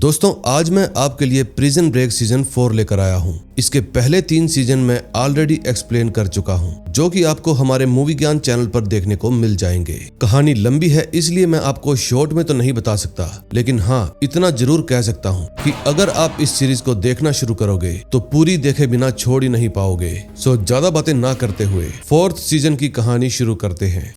दोस्तों आज मैं आपके लिए प्रिजन ब्रेक सीजन 4 लेकर आया हूँ। इसके पहले 3 सीजन में ऑलरेडी एक्सप्लेन कर चुका हूँ, जो कि आपको हमारे मूवी ज्ञान चैनल पर देखने को मिल जाएंगे। कहानी लंबी है इसलिए मैं आपको शॉर्ट में तो नहीं बता सकता, लेकिन हाँ इतना जरूर कह सकता हूँ कि अगर आप इस सीरीज को देखना शुरू करोगे तो पूरी देखे बिना छोड़ ही नहीं पाओगे। सो ज्यादा बातें ना करते हुए 4th सीजन की कहानी शुरू करते हैं।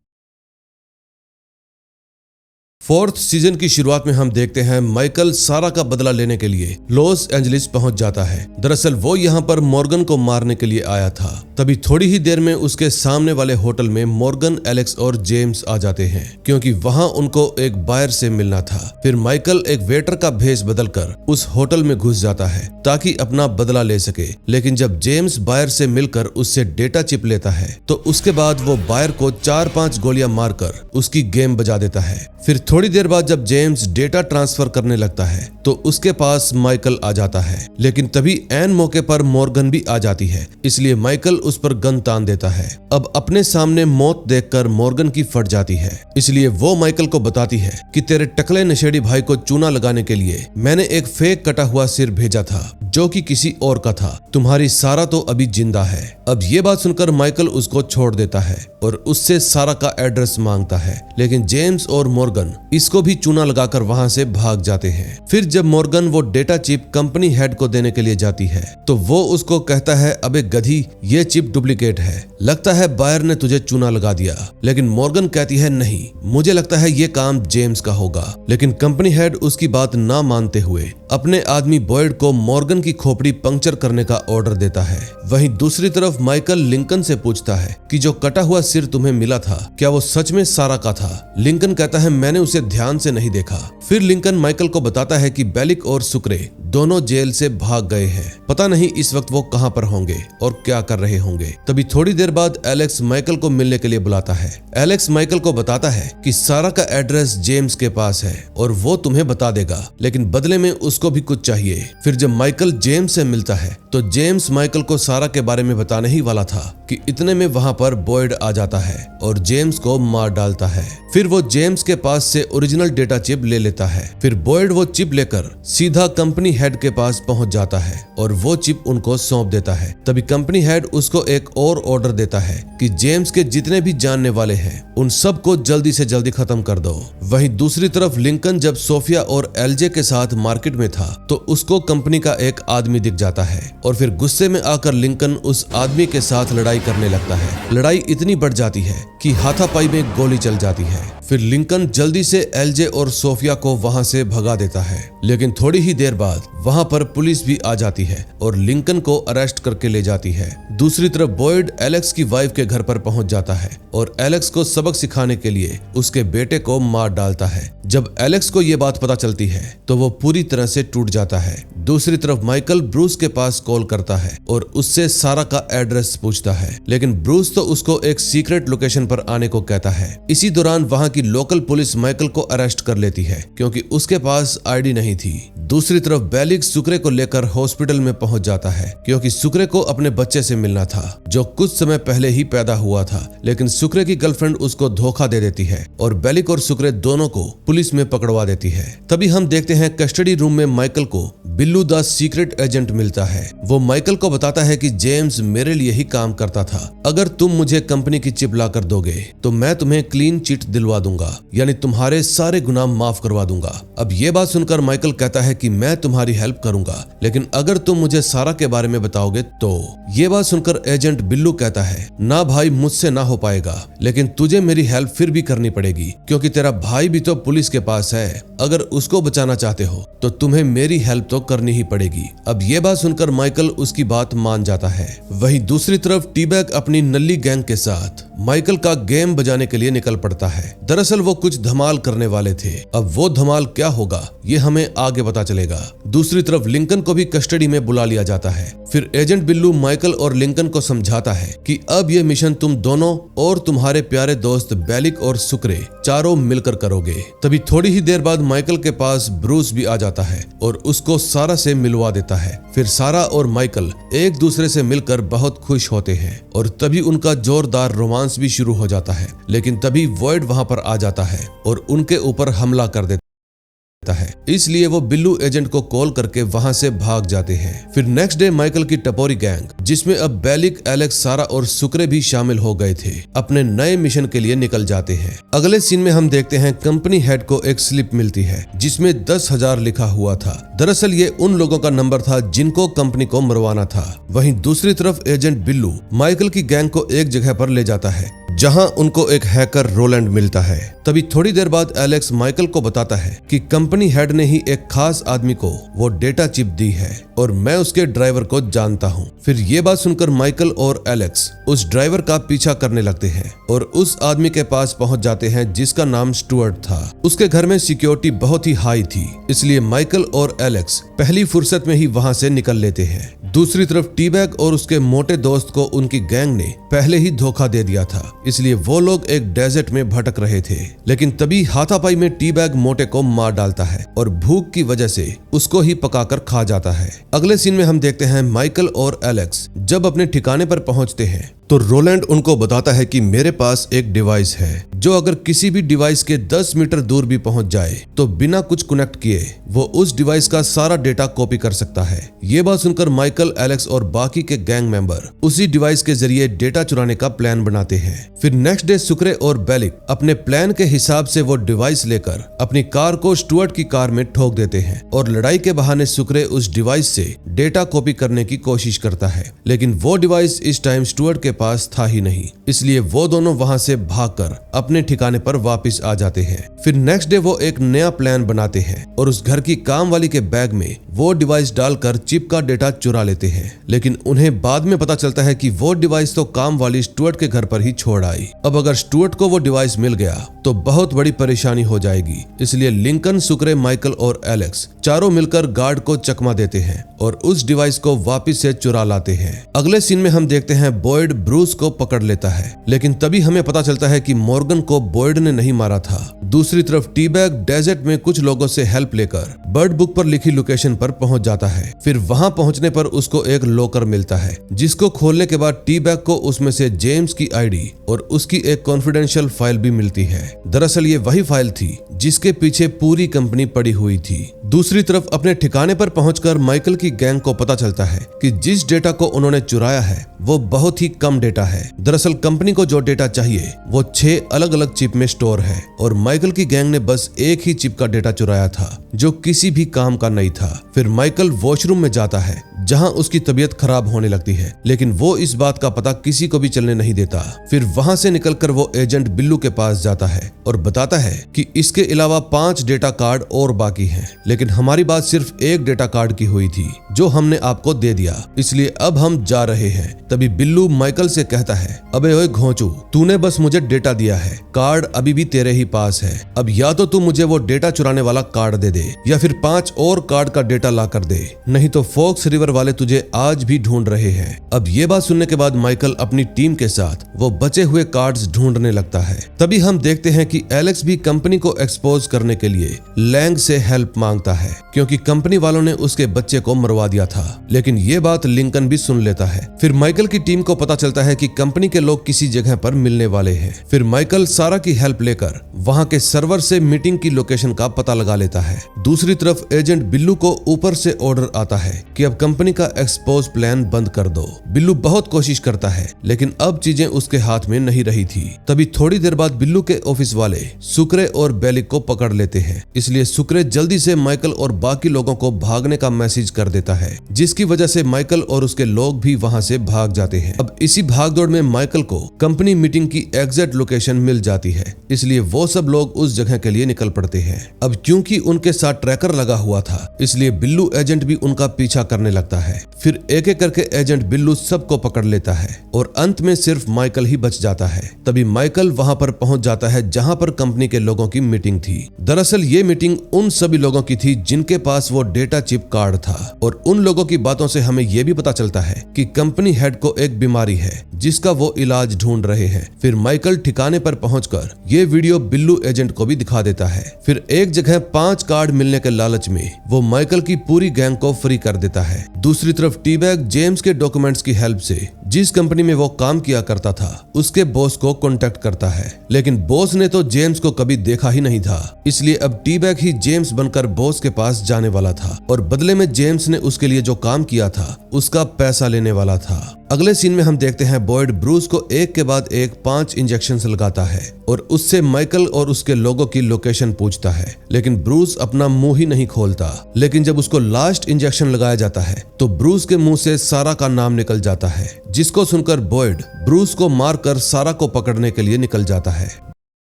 4th सीजन की शुरुआत में हम देखते हैं माइकल सारा का बदला लेने के लिए लॉस एंजलिस पहुंच जाता है। दरअसल वो यहाँ पर मॉर्गन को मारने के लिए आया था। तभी थोड़ी ही देर में उसके सामने वाले होटल में मॉर्गन, एलेक्स और जेम्स आ जाते हैं, क्योंकि वहाँ उनको एक बायर से मिलना था। फिर माइकल एक वेटर का भेष बदलकर उस होटल में घुस जाता है ताकि अपना बदला ले सके। लेकिन जब जेम्स बायर से मिलकर उससे डेटा चिप लेता है तो उसके बाद वो बायर को 4-5 गोलियां मारकर उसकी गेम बजा देता है। फिर थोड़ी देर बाद जब जेम्स डेटा ट्रांसफर करने लगता है तो उसके पास माइकल आ जाता है, लेकिन तभी ऐन मौके पर मॉर्गन भी आ जाती है, इसलिए माइकल उस पर गन तान देता है। अब अपने सामने मौत देखकर मॉर्गन की फट जाती है, इसलिए वो माइकल को बताती है कि तेरे टकले नशेड़ी भाई को चूना लगाने के लिए मैंने एक फेक कटा हुआ सिर भेजा था जो कि किसी और का था। तुम्हारी सारा तो अभी जिंदा है। अब ये बात सुनकर माइकल उसको छोड़ देता है और उससे सारा का एड्रेस मांगता है, लेकिन जेम्स और मॉर्गन इसको भी चूना लगाकर वहां से भाग जाते हैं। फिर जब मॉर्गन वो डेटा चिप कंपनी हेड को देने के लिए जाती है तो वो उसको कहता है, अबे गधी, ये चिप डुप्लीकेट है, लगता है बायर ने तुझे चूना लगा दिया। लेकिन मॉर्गन कहती है, नहीं, मुझे लगता है ये काम जेम्स का होगा। लेकिन कंपनी हेड उसकी बात ना मानते हुए अपने आदमी बॉयड को मॉर्गन की खोपड़ी पंक्चर करने का ऑर्डर देता है। वहीं दूसरी तरफ माइकल लिंकन से पूछता है कि जो कटा हुआ सिर तुम्हें मिला था क्या वो सच में सारा का था। लिंकन कहता है, मैंने उसे ध्यान से नहीं देखा। फिर लिंकन माइकल को बताता है कि बेलिक और सुक्रे दोनों जेल से भाग गए हैं। पता नहीं इस वक्त वो कहां पर होंगे और क्या कर रहे होंगे। तभी थोड़ी देर बाद एलेक्स माइकल को मिलने के लिए बुलाता है। एलेक्स माइकल को बताता है कि सारा का एड्रेस जेम्स के पास है और वो तुम्हें बता देगा, लेकिन बदले में उसको भी कुछ चाहिए। फिर जब माइकल जेम्स से मिलता है तो जेम्स माइकल को सारा के बारे में बताने ही वाला था कि इतने में वहां पर बॉयड आ जाता है और जेम्स को मार डालता है। फिर वो जेम्स के पास से ओरिजिनल डेटा चिप ले लेता है। फिर बॉयड वो चिप लेकर सीधा कंपनी हेड के पास पहुंच जाता है और वो चिप उनको सौंप देता है। तभी कंपनी हेड उसको एक और ऑर्डर देता है कि जेम्स के जितने भी जानने वाले हैं उन सबको जल्दी से जल्दी खत्म कर दो। वहीं दूसरी तरफ लिंकन जब सोफिया और एलजे के साथ मार्केट में था तो उसको कंपनी का एक आदमी दिख जाता है और फिर गुस्से में आकर लिंकन उस आदमी के साथ लड़ाई करने लगता है। लड़ाई इतनी बढ़ जाती है कि हाथापाई में गोली चल जाती है। फिर लिंकन जल्दी से एलजे और सोफिया को वहां से भगा देता है, लेकिन थोड़ी ही देर बाद वहां पर पुलिस भी आ जाती है और लिंकन को अरेस्ट करके ले जाती है। दूसरी तरफ बॉयड एलेक्स की वाइफ के घर पर पहुंच जाता है और एलेक्स को सबक सिखाने के लिए उसके बेटे को मार डालता है। जब एलेक्स को ये बात पता चलती है तो वो पूरी तरह से टूट जाता है। दूसरी तरफ माइकल ब्रूस के पास कॉल करता है और उससे सारा का एड्रेस पूछता है, लेकिन ब्रूस तो उसको एक सीक्रेट लोकेशन पर आने को कहता है। इसी दौरान वहां की लोकल पुलिस माइकल को अरेस्ट कर लेती है क्योंकि उसके पास आईडी नहीं थी। दूसरी तरफ बेलिक सुक्रे को लेकर हॉस्पिटल में पहुंच जाता है क्योंकि सुक्रे को अपने बच्चे से मिलना था जो कुछ समय पहले ही पैदा हुआ था, लेकिन सुक्रे की गर्लफ्रेंड उसको धोखा दे देती है और बेलिक और सुक्रे दोनों को पुलिस में पकड़वा देती है। तभी हम देखते हैं कस्टडी रूम में माइकल को बिल्लू द सीक्रेट एजेंट मिलता है। वो माइकल को बताता है कि जेम्स मेरे लिए ही काम करता था, अगर तुम मुझे कंपनी की चिप ला कर दोगे तो मैं तुम्हें क्लीन चिट दिलवा दूंगा, यानी तुम्हारे सारे गुनाह माफ करवा दूंगा। अब ये बात सुनकर माइकल कहता है कि मैं तुम्हारी हेल्प करूंगा, लेकिन अगर तुम मुझे सारा के बारे में बताओगे तो। ये बात सुनकर एजेंट बिल्लू कहता है, ना भाई, मुझसे ना हो पाएगा, लेकिन तुझे मेरी हेल्प फिर भी करनी पड़ेगी क्योंकि तेरा भाई भी तो पुलिस के पास है। अगर उसको बचाना चाहते हो तो तुम्हें मेरी हेल्प तो करनी ही पड़ेगी। अब ये बात सुनकर माइकल उसकी बात मान जाता है। वहीं दूसरी तरफ टी-बैग अपनी नल्ली गैंग के साथ माइकल का गेम बजाने के लिए निकल पड़ता है। दरअसल वो कुछ धमाल करने वाले थे। अब वो धमाल क्या होगा ये हमें आगे पता चलेगा। दूसरी तरफ लिंकन को भी कस्टडी में बुला लिया जाता है। फिर एजेंट बिल्लू माइकल और लिंकन को समझाता है कि अब ये मिशन तुम दोनों और तुम्हारे प्यारे दोस्त बेलिक और सुक्रे चारों मिलकर करोगे। तभी थोड़ी ही देर बाद माइकल के पास ब्रूस भी आ जाता है और उसको सारा से मिलवा देता है। फिर सारा और माइकल एक दूसरे से मिलकर बहुत खुश होते हैं और तभी उनका जोरदार रोमांस भी शुरू हो जाता है। लेकिन तभी वॉइड वहां पर आ जाता है और उनके ऊपर हमला कर देता है, इसलिए वो बिल्लू एजेंट को कॉल करके वहां से भाग जाते हैं। फिर नेक्स्ट डे माइकल की टपोरी गैंग, जिसमें अब बेलिक, एलेक्स, सारा और सुक्रे भी शामिल हो गए थे, अपने नए मिशन के लिए निकल जाते हैं। अगले सीन में हम देखते हैं कंपनी हेड को एक स्लिप मिलती है जिसमें 10,000 लिखा हुआ था। दरअसल ये उन लोगों का नंबर था जिनको कंपनी को मरवाना था। वहीं दूसरी तरफ एजेंट बिल्लू माइकल की गैंग को एक जगह पर ले जाता है जहां उनको एक हैकर रोलैंड मिलता है। तभी थोड़ी देर बाद एलेक्स माइकल को बताता है कि कंपनी हेड ने ही एक खास आदमी को वो डेटा चिप दी है और मैं उसके ड्राइवर को जानता हूँ। फिर ये बात सुनकर माइकल और एलेक्स उस ड्राइवर का पीछा करने लगते हैं और उस आदमी के पास पहुंच जाते हैं जिसका नाम स्टुअर्ट था। उसके घर में सिक्योरिटी बहुत ही हाई थी, इसलिए माइकल और एलेक्स पहली फुर्सत में ही वहां से निकल लेते हैं। दूसरी तरफ टी-बैग और उसके मोटे दोस्त को उनकी गैंग ने पहले ही धोखा दे दिया था, इसलिए वो लोग एक डेजर्ट में भटक रहे थे। लेकिन तभी हाथापाई में टी-बैग मोटे को मार डालता है और भूख की वजह से उसको ही पकाकर खा जाता है। अगले सीन में हम देखते हैं माइकल और एलेक्स जब अपने ठिकाने पर पहुंचते हैं तो रोलैंड उनको बताता है कि मेरे पास एक डिवाइस है जो अगर किसी भी डिवाइस के 10 मीटर दूर भी पहुंच जाए तो बिना कुछ कनेक्ट किए वो उस डिवाइस का सारा डेटा कॉपी कर सकता है। ये बात सुनकर माइकल, एलेक्स और बाकी के गैंग मेंबर उसी डिवाइस के जरिए डेटा चुराने का प्लान बनाते हैं। फिर नेक्स्ट डे सुक्रे और बेलिक अपने प्लान के हिसाब से वो डिवाइस लेकर अपनी कार को स्टुअर्ट की कार में ठोक देते हैं और लड़ाई के बहाने सुक्रे उस डिवाइस से डेटा कॉपी करने की कोशिश करता है, लेकिन वो डिवाइस इस टाइम स्टुअर्ट के पास था ही नहीं, इसलिए वो दोनों वहां से भागकर अपने ठिकाने पर वापस आ जाते हैं। फिर नेक्स्ट डे वो एक नया प्लान बनाते हैं और उस घर की काम वाली के बैग में वो डिवाइस डालकर चिप का डेटा चुरा लेते हैं, लेकिन उन्हें बाद में पता चलता है कि वो डिवाइस तो काम वाली स्टुअर्ट के घर पर ही छोड़ आई। अब अगर स्टुअर्ट को वो डिवाइस मिल गया तो बहुत बड़ी परेशानी हो जाएगी, इसलिए लिंकन, सुक्रे, माइकल और एलेक्स चारों मिलकर गार्ड को चकमा देते हैं और उस डिवाइस को वापस से चुरा लाते हैं। अगले सीन में हम देखते हैं बॉयड ब्रूस को पकड़ लेता है, लेकिन तभी हमें पता चलता है कि मॉर्गन को बॉयड ने नहीं मारा था। दूसरी तरफ टी-बैग डेजर्ट में कुछ लोगों से हेल्प लेकर बर्ड बुक पर लिखी लोकेशन पर पहुंच जाता है। फिर वहां पहुंचने पर उसको एक लॉकर मिलता है जिसको खोलने के बाद टी-बैग को उसमें से जेम्स की आईडी और उसकी एक कॉन्फिडेंशियल फाइल भी मिलती है। दरअसल ये वही फाइल थी जिसके पीछे पूरी कंपनी पड़ी हुई थी। दूसरी तरफ अपने ठिकाने पर पहुंचकर माइकल की गैंग को पता चलता है कि जिस डेटा को उन्होंने चुराया है वो बहुत ही कम डेटा है। दरअसल कंपनी को जो डेटा चाहिए वो 6 अलग अलग चिप में स्टोर है और माइकल की गैंग ने बस एक ही चिप का डेटा चुराया था जो किसी भी काम का नहीं था। फिर माइकल वॉशरूम में जाता है जहां उसकी तबीयत खराब होने लगती है, लेकिन वो इस बात का पता किसी को भी चलने नहीं देता। फिर वहां से निकलकर वो एजेंट बिल्लू के पास जाता है और बताता है कि इसके अलावा 5 डेटा कार्ड और बाकी हैं, लेकिन हमारी बात सिर्फ एक डेटा कार्ड की हुई थी जो हमने आपको दे दिया, इसलिए अब हम जा रहे हैं। तभी बिल्लू माइकल से कहता है, अबे ओए घोंचू, तूने बस मुझे डेटा दिया है, कार्ड अभी भी तेरे ही पास है। अब या तो तू मुझे वो डेटा चुराने वाला कार्ड दे दे या फिर 5 और कार्ड का डेटा ला कर दे, नहीं तो फॉक्स रिवर वाले तुझे आज भी ढूंढ रहे हैं। अब ये बात सुनने के बाद माइकल अपनी टीम के साथ वो बचे हुए कार्ड्स ढूंढने लगता है। तभी हम देखते हैं कि एलेक्स भी कंपनी को एक्सपोज करने के लिए लैंग से हेल्प मांगता है क्योंकि कंपनी वालों ने उसके बच्चे को मरवा दिया था, लेकिन ये बात लिंकन भी सुन लेता है। फिर माइकल की टीम को पता चलता है कि कंपनी के लोग किसी जगह पर मिलने वाले हैं। फिर माइकल सारा की हेल्प लेकर वहां के सर्वर से मीटिंग की लोकेशन का पता लगा लेता है। दूसरी तरफ एजेंट बिल्लू को ऊपर से ऑर्डर आता है कि अब कंपनी का एक्सपोज प्लान बंद कर दो। बिल्लू बहुत कोशिश करता है लेकिन अब चीजें उसके हाथ में नहीं रही थी। तभी थोड़ी देर बाद बिल्लू के ऑफिस वाले सुक्रे और बेलिक को पकड़ लेते हैं, इसलिए सुक्रे जल्दी से माइकल और बाकी लोगों को भागने का मैसेज कर देता है, जिसकी वजह से माइकल और उसके लोग भी वहां से भाग जाते हैं। अब इसी भागदौड़ में माइकल को कंपनी मीटिंग की एग्जैक्ट लोकेशन मिल जाती है, इसलिए वो सब लोग उस जगह के लिए निकल पड़ते हैं। अब क्योंकि उनके साथ ट्रैकर लगा हुआ था, इसलिए बिल्लू एजेंट भी उनका पीछा करने लगता है। फिर एक एक करके एजेंट बिल्लू सबको पकड़ लेता है और अंत में सिर्फ माइकल ही बच जाता है। तभी माइकल वहां पर पहुंच जाता है जहां पर कंपनी के लोगों की मीटिंग थी। दरअसल ये मीटिंग उन सभी लोगों की थी जिनके पास वो डेटा चिप कार्ड था, और उन लोगों की बातों से हमें यह भी पता चलता है कि कंपनी हेड को एक बीमारी है जिसका वो इलाज ढूंढ रहे हैं। फिर माइकल ठिकाने पर पहुंचकर ये वीडियो बिल्लू एजेंट को भी दिखा देता है। फिर एक जगह 5 कार्ड मिलने के लालच में वो माइकल की पूरी गैंग को फ्री कर देता है। दूसरी तरफ टी-बैग जेम्स के डॉक्यूमेंट्स की हेल्प से जिस कंपनी में वो काम किया करता था उसके बॉस को कांटेक्ट करता है, लेकिन बॉस ने तो जेम्स को कभी देखा ही नहीं था, इसलिए अब टी-बैग ही जेम्स बनकर बॉस के पास जाने वाला था और बदले में जेम्स ने उसके लिए जो काम किया था उसका पैसा लेने वाला था। अगले सीन में हम देखते हैं बॉयड ब्रूस को एक के बाद एक 5 इंजेक्शंस लगाता है और उससे माइकल और उसके लोगों की लोकेशन पूछता है, लेकिन ब्रूस अपना मुंह ही नहीं खोलता। लेकिन जब उसको लास्ट इंजेक्शन लगाया जाता है तो ब्रूस के मुंह से सारा का नाम निकल जाता है, जिसको सुनकर बॉयड ब्रूस को मारकर सारा को पकड़ने के लिए निकल जाता है।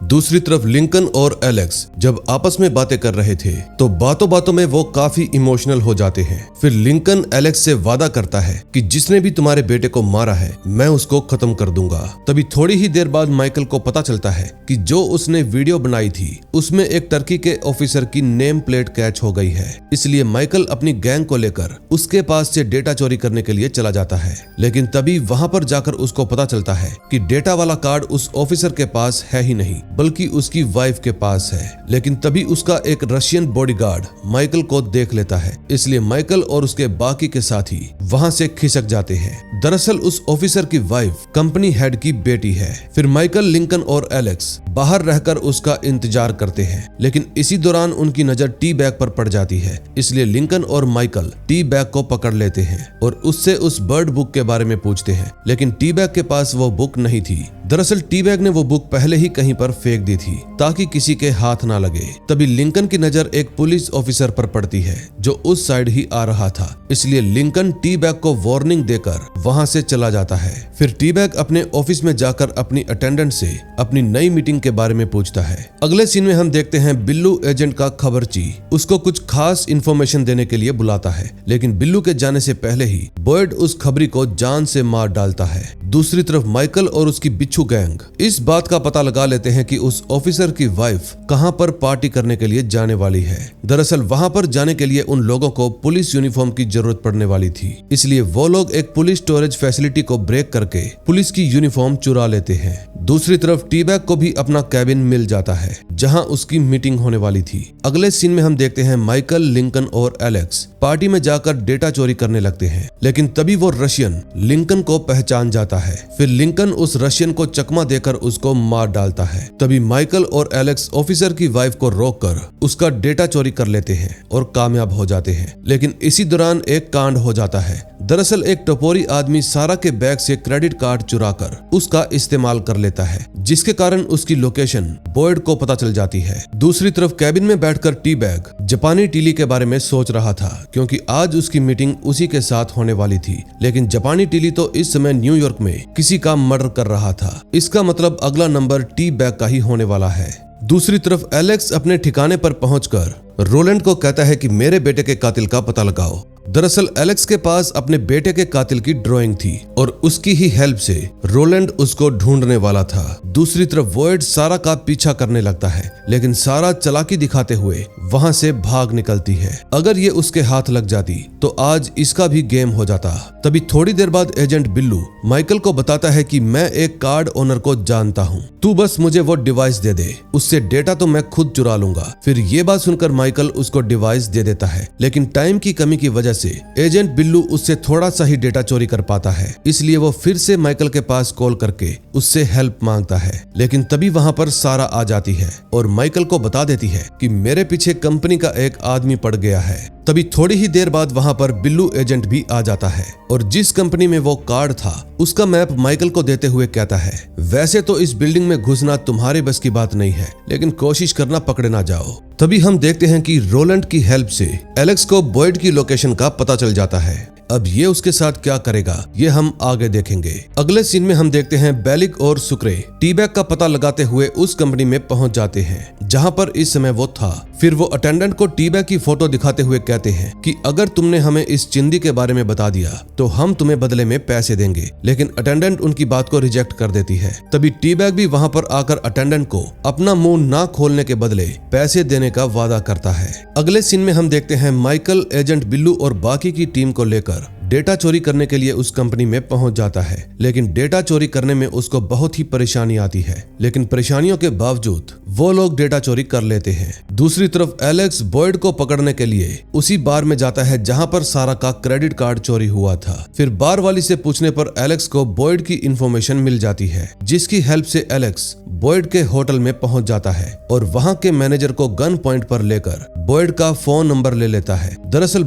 दूसरी तरफ लिंकन और एलेक्स जब आपस में बातें कर रहे थे तो बातों बातों में वो काफी इमोशनल हो जाते हैं। फिर लिंकन एलेक्स से वादा करता है कि जिसने भी तुम्हारे बेटे को मारा है मैं उसको खत्म कर दूंगा। तभी थोड़ी ही देर बाद माइकल को पता चलता है कि जो उसने वीडियो बनाई थी उसमें एक टर्की के ऑफिसर की नेम प्लेट कैच हो गई है, इसलिए माइकल अपनी गैंग को लेकर उसके पास से डेटा चोरी करने के लिए चला जाता है। लेकिन तभी वहां पर जाकर उसको पता चलता है कि डेटा वाला कार्ड उस ऑफिसर के पास है ही नहीं बल्कि उसकी वाइफ के पास है। लेकिन तभी उसका एक रशियन बॉडीगार्ड माइकल को देख लेता है, इसलिए माइकल और उसके बाकी के साथी वहां से खिसक जाते हैं। दरअसल उस ऑफिसर की वाइफ कंपनी हेड की बेटी है। फिर माइकल, लिंकन और एलेक्स बाहर रहकर उसका इंतजार करते हैं, लेकिन इसी दौरान उनकी नजर टी-बैग पर पड़ जाती है, इसलिए लिंकन और माइकल टी-बैग को पकड़ लेते हैं और उससे उस बर्ड बुक के बारे में पूछते हैं, लेकिन टी-बैग के पास वो बुक नहीं थी। दरअसल टी-बैग ने वो बुक पहले ही कहीं पर फेंक दी थी ताकि किसी के हाथ ना लगे। तभी लिंकन की नजर एक पुलिस ऑफिसर पर पड़ती है जो उस साइड ही आ रहा था, इसलिए लिंकन टी-बैग को वार्निंग देकर वहां से चला जाता है। फिर टी-बैग अपने ऑफिस में जाकर अपनी अटेंडेंट से अपनी नई मीटिंग के बारे में पूछता है। अगले सीन में हम देखते हैं बिल्लू एजेंट का खबरची उसको कुछ खास इन्फॉर्मेशन देने के लिए बुलाता है, लेकिन बिल्लू के जाने से पहले ही बॉयड उस खबरी को जान से मार डालता है। दूसरी तरफ माइकल और उसकी बिच्छू गैंग इस बात का पता लगा लेते हैं कि उस ऑफिसर की वाइफ कहां पर पार्टी करने के लिए जाने वाली है। दरअसल वहां पर जाने के लिए उन लोगों को पुलिस यूनिफॉर्म की जरूरत पड़ने वाली थी, इसलिए वो लोग एक पुलिस स्टोरेज फैसिलिटी को ब्रेक करके पुलिस की यूनिफॉर्म चुरा लेते हैं। दूसरी तरफ टी-बैग को भी अपना कैबिन मिल जाता है जहां उसकी मीटिंग होने वाली थी। अगले सीन में हम देखते हैं माइकल, लिंकन और एलेक्स पार्टी में जाकर डेटा चोरी करने लगते हैं, लेकिन तभी वो रशियन लिंकन को पहचान जाता है। फिर लिंकन उस रशियन को चकमा देकर उसको मार डालता है। तभी माइकल और एलेक्स ऑफिसर की वाइफ को रोककर उसका डेटा चोरी कर लेते हैं और कामयाब हो जाते हैं। लेकिन इसी दौरान एक कांड हो जाता है। दरअसल एक टपोरी आदमी सारा के बैग से क्रेडिट कार्ड चुराकर उसका इस्तेमाल कर लेता है, जिसके कारण उसकी लोकेशन बॉयड को पता चल जाती है। दूसरी तरफ कैबिन में बैठकर टी-बैग जापानी टीली के बारे में सोच रहा था, क्योंकि आज उसकी मीटिंग उसी के साथ होने वाली थी। लेकिन जापानी टीली तो इस समय न्यूयॉर्क में किसी का मर्डर कर रहा था, इसका मतलब अगला नंबर टी-बैग का ही होने वाला है। दूसरी तरफ एलेक्स अपने ठिकाने पर पहुंचकर रोलैंड को कहता है कि मेरे बेटे के कातिल का पता लगाओ। दरअसल एलेक्स के पास अपने बेटे के कातिल की ड्राइंग थी और उसकी ही हेल्प से रोलैंड उसको ढूंढने वाला था। दूसरी तरफ वॉयड सारा का पीछा करने लगता है, लेकिन सारा चालाकी दिखाते हुए वहां से भाग निकलती है। अगर ये उसके हाथ लग जाती तो आज इसका भी गेम हो जाता। तभी थोड़ी देर बाद एजेंट बिल्लू माइकल को बताता है कि मैं एक कार्ड ओनर को जानता हूँ, तू बस मुझे वो डिवाइस दे दे, उससे डेटा तो मैं खुद चुरा लूंगा। फिर ये बात सुनकर माइकल उसको डिवाइस दे देता है, लेकिन टाइम की कमी की वजह से एजेंट बिल्लू उससे थोड़ा सा ही डेटा चोरी कर पाता है, इसलिए वो फिर से माइकल के पास कॉल करके उससे हेल्प मांगता है। लेकिन तभी वहां पर सारा आ जाती है और माइकल को बता देती है कि मेरे पीछे कंपनी का एक आदमी पड़ गया है। तभी थोड़ी ही देर बाद वहां पर बिल्लू एजेंट भी आ जाता है और जिस कंपनी में वो कार्ड था उसका मैप माइकल को देते हुए कहता है, वैसे तो इस बिल्डिंग में घुसना तुम्हारे बस की बात नहीं है, लेकिन कोशिश करना पकड़े ना जाओ। तभी हम देखते हैं कि रोलैंड की हेल्प से एलेक्स को बॉयड की लोकेशन का पता चल जाता है। अब ये उसके साथ क्या करेगा ये हम आगे देखेंगे। अगले सीन में हम देखते हैं बेलिक और सुक्रे टी-बैग का पता लगाते हुए उस कंपनी में पहुंच जाते हैं जहां पर इस समय वो था। फिर वो अटेंडेंट को टी-बैग की फोटो दिखाते हुए कहते हैं कि अगर तुमने हमें इस चिंदी के बारे में बता दिया तो हम तुम्हें बदले में पैसे देंगे, लेकिन अटेंडेंट उनकी बात को रिजेक्ट कर देती है। तभी टी-बैग भी वहां पर आकर अटेंडेंट को अपना मुंह ना खोलने के बदले पैसे देने का वादा करता है। अगले सीन में हम देखते हैं माइकल, एजेंट बिल्लू और बाकी की टीम को लेकर लेकर डेटा चोरी करने के लिए उस कंपनी में पहुंच जाता है। लेकिन डेटा चोरी करने में उसको बहुत ही परेशानी आती है, लेकिन परेशानियों के बावजूद वो लोग डेटा चोरी कर लेते हैं। दूसरी तरफ एलेक्स बॉयड को पकड़ने के लिए उसी बार में जाता है जहां पर सारा का क्रेडिट कार्ड चोरी हुआ था। फिर बार वाली से पूछने पर एलेक्स को बॉयड की इंफॉर्मेशन मिल जाती है, जिसकी हेल्प से एलेक्स बॉयड के होटल में पहुंच जाता है और वहां के मैनेजर को गन पॉइंट पर लेकर बॉयड का फोन नंबर ले लेता है। दरअसल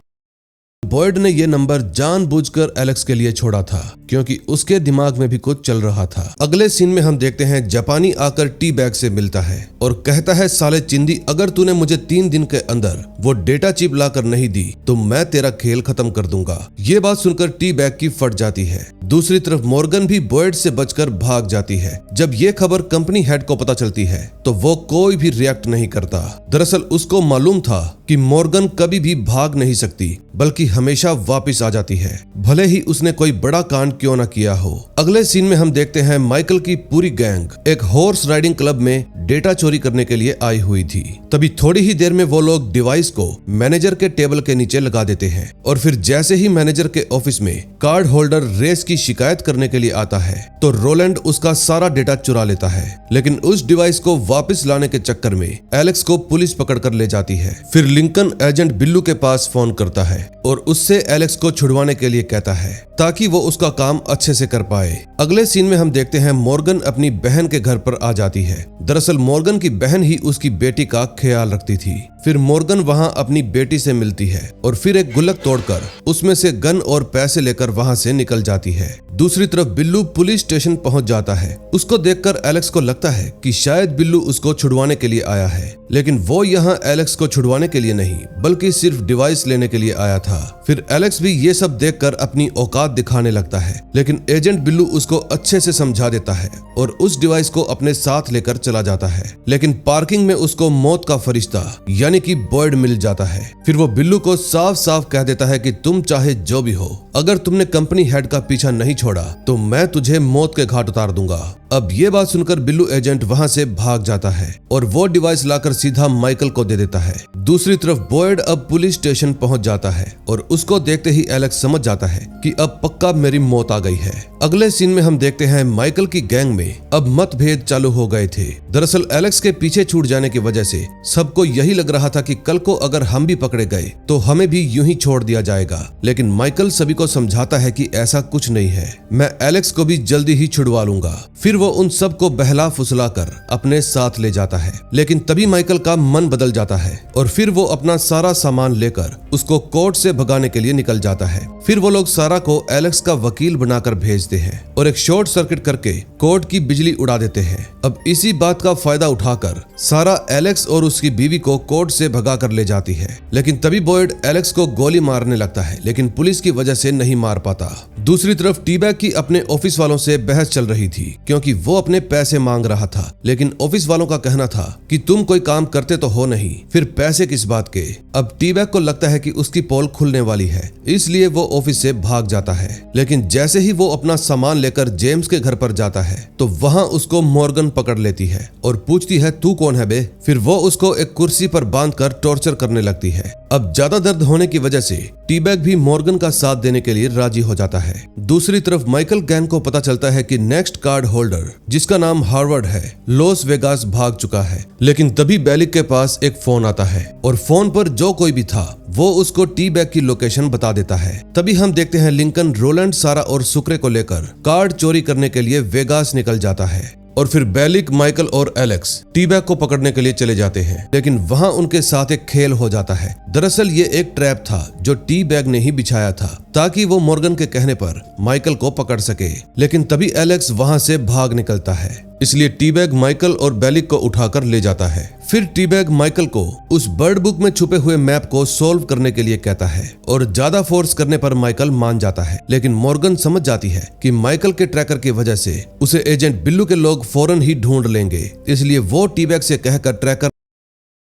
बॉयड ने यह नंबर जानबूझकर एलेक्स के लिए छोड़ा था, क्योंकि उसके दिमाग में भी कुछ चल रहा था। अगले सीन में हम देखते हैं जापानी आकर टी बैग से मिलता है और कहता है, साले चिंदी, अगर तूने मुझे 3 दिन के अंदर वो डेटा चिप लाकर नहीं दी तो मैं तेरा खेल खत्म कर दूंगा। ये बात सुनकर टी बैग की फट जाती है। दूसरी तरफ मॉर्गन भी बॉयड से बचकर भाग जाती है। जब ये खबर कंपनी हेड को पता चलती है तो वो कोई भी रिएक्ट नहीं करता। दरअसल उसको मालूम था कि मॉर्गन कभी भी भाग नहीं सकती, बल्कि हमेशा वापस आ जाती है, भले ही उसने कोई बड़ा कांड क्यों ना किया हो। अगले सीन में हम देखते हैं माइकल की पूरी गैंग एक हॉर्स राइडिंग क्लब में डेटा चोरी करने के लिए आई हुई थी। तभी थोड़ी ही देर में वो लोग डिवाइस को मैनेजर के टेबल के नीचे लगा देते हैं और फिर जैसे ही मैनेजर के ऑफिस में कार्ड होल्डर रेस की शिकायत करने के लिए आता है तो रोलैंड उसका सारा डेटा चुरा लेता है। लेकिन उस डिवाइस को वापस लाने के चक्कर में एलेक्स को पुलिस पकड़ कर ले जाती है। फिर लिंकन एजेंट बिल्लू के पास फोन करता है और उससे एलेक्स को छुड़वाने के लिए कहता है ताकि वो उसका काम अच्छे से कर पाए। अगले सीन में हम देखते हैं मॉर्गन अपनी बहन के घर पर आ जाती है। दरअसल मॉर्गन की बहन ही उसकी बेटी का ख्याल रखती थी। फिर मॉर्गन वहां अपनी बेटी से मिलती है और फिर एक गुल्लक तोड़कर उसमें से गन और पैसे लेकर वहां से निकल जाती है। दूसरी तरफ बिल्लू पुलिस स्टेशन पहुंच जाता है। उसको देखकर एलेक्स को लगता है कि शायद बिल्लू उसको छुड़वाने के लिए आया है, लेकिन वो यहाँ एलेक्स को छुड़वाने के लिए नहीं बल्कि सिर्फ डिवाइस लेने के लिए आया था। फिर एलेक्स भी ये सब देखकर अपनी औकात दिखाने लगता है, लेकिन एजेंट बिल्लू उसको अच्छे से समझा देता है और उस डिवाइस को अपने साथ लेकर चला जाता है। लेकिन पार्किंग में उसको मौत का फरिश्ता यानी कि बॉयड मिल जाता है। फिर वो बिल्लू को साफ साफ कह देता है कि तुम चाहे जो भी हो, अगर तुमने कंपनी हेड का पीछा नहीं छोड़ा तो मैं तुझे मौत के घाट उतार दूंगा। अब ये बात सुनकर बिल्लू एजेंट वहां से भाग जाता है और वो डिवाइस लाकर सीधा माइकल को दे देता है। दूसरी तरफ बॉयड अब पुलिस स्टेशन पहुंच जाता है और उसको देखते ही एलेक्स समझ जाता है कि अब पक्का मेरी मौत आ गई है। अगले सीन में हम देखते हैं माइकल की गैंग में अब मतभेद चालू हो गए थे। दरअसल एलेक्स के पीछे छूट जाने की वजह से सबको यही लग रहा था कि कल को अगर हम भी पकड़े गए तो हमें भी यूं ही छोड़ दिया जाएगा। लेकिन माइकल सभी को समझाता है कि ऐसा कुछ नहीं है, मैं एलेक्स को भी जल्दी ही छुड़वा लूंगा। फिर वो उन सबको बहला फुसला कर अपने साथ ले जाता है। लेकिन तभी माइकल का मन बदल जाता है और फिर वो अपना सारा सामान लेकर उसको कोर्ट से भगाने के लिए निकल जाता है। फिर वो लोग सारा को एलेक्स का वकील बनाकर भेजते हैं और एक शॉर्ट सर्किट करके कोर्ट की बिजली उड़ा देते हैं। अब इसी बात का फायदा उठाकर सारा एलेक्स और उसकी बीवी को कोर्ट से भगा कर ले जाती है। लेकिन तभी बॉयड एलेक्स को गोली मारने लगता है, लेकिन पुलिस की वजह से नहीं मार पाता। दूसरी तरफ टी-बैग की अपने ऑफिस वालों से बहस चल रही थी, क्योंकि वो अपने पैसे मांग रहा था। लेकिन ऑफिस वालों का कहना था कि तुम कोई काम करते तो हो नहीं, फिर पैसे किस बात के। अब टी-बैग को लगता है कि उसकी पोल खुलने वाली है, इसलिए वो ऑफिस से भाग जाता है। लेकिन जैसे ही वो अपना सामान लेकर जेम्स के घर पर जाता है तो वहां उसको मॉर्गन पकड़ लेती है और पूछती है तू कौन है बे। फिर वो उसको एक कुर्सी पर बांधकर टॉर्चर करने लगती है। अब ज्यादा दर्द होने की वजह से टी-बैग भी मॉर्गन का साथ देने के लिए राजी हो जाता है। दूसरी तरफ माइकल गैंग को पता चलता है कि नेक्स्ट कार्ड होल्डर, जिसका नाम हार्वर्ड है, लॉस वेगास भाग चुका है। लेकिन तभी बेलिक के पास एक फोन आता है और फोन पर जो कोई भी था वो उसको टी-बैग की लोकेशन बता देता है। तभी हम देखते हैं लिंकन रोलैंड, सारा और सुक्रे को लेकर कार्ड चोरी करने के लिए वेगास निकल जाता है और फिर बेलिक, माइकल और एलेक्स टी-बैग को पकड़ने के लिए चले जाते हैं। लेकिन वहां उनके साथ एक खेल हो जाता है। दरअसल ये एक ट्रैप था जो टी-बैग ने ही बिछाया था ताकि वो मॉर्गन के कहने पर माइकल को पकड़ सके। लेकिन तभी एलेक्स वहां से भाग निकलता है, इसलिए टी-बैग माइकल और बेलिक को उठाकर ले जाता है। फिर टी-बैग माइकल को उस बर्ड बुक में छुपे हुए मैप को सोल्व करने के लिए कहता है और ज्यादा फोर्स करने पर माइकल मान जाता है। लेकिन मॉर्गन समझ जाती है कि माइकल के ट्रैकर की वजह से उसे एजेंट बिल्लू के लोग फौरन ही ढूंढ लेंगे, इसलिए वो टी-बैग से कहकर ट्रैकर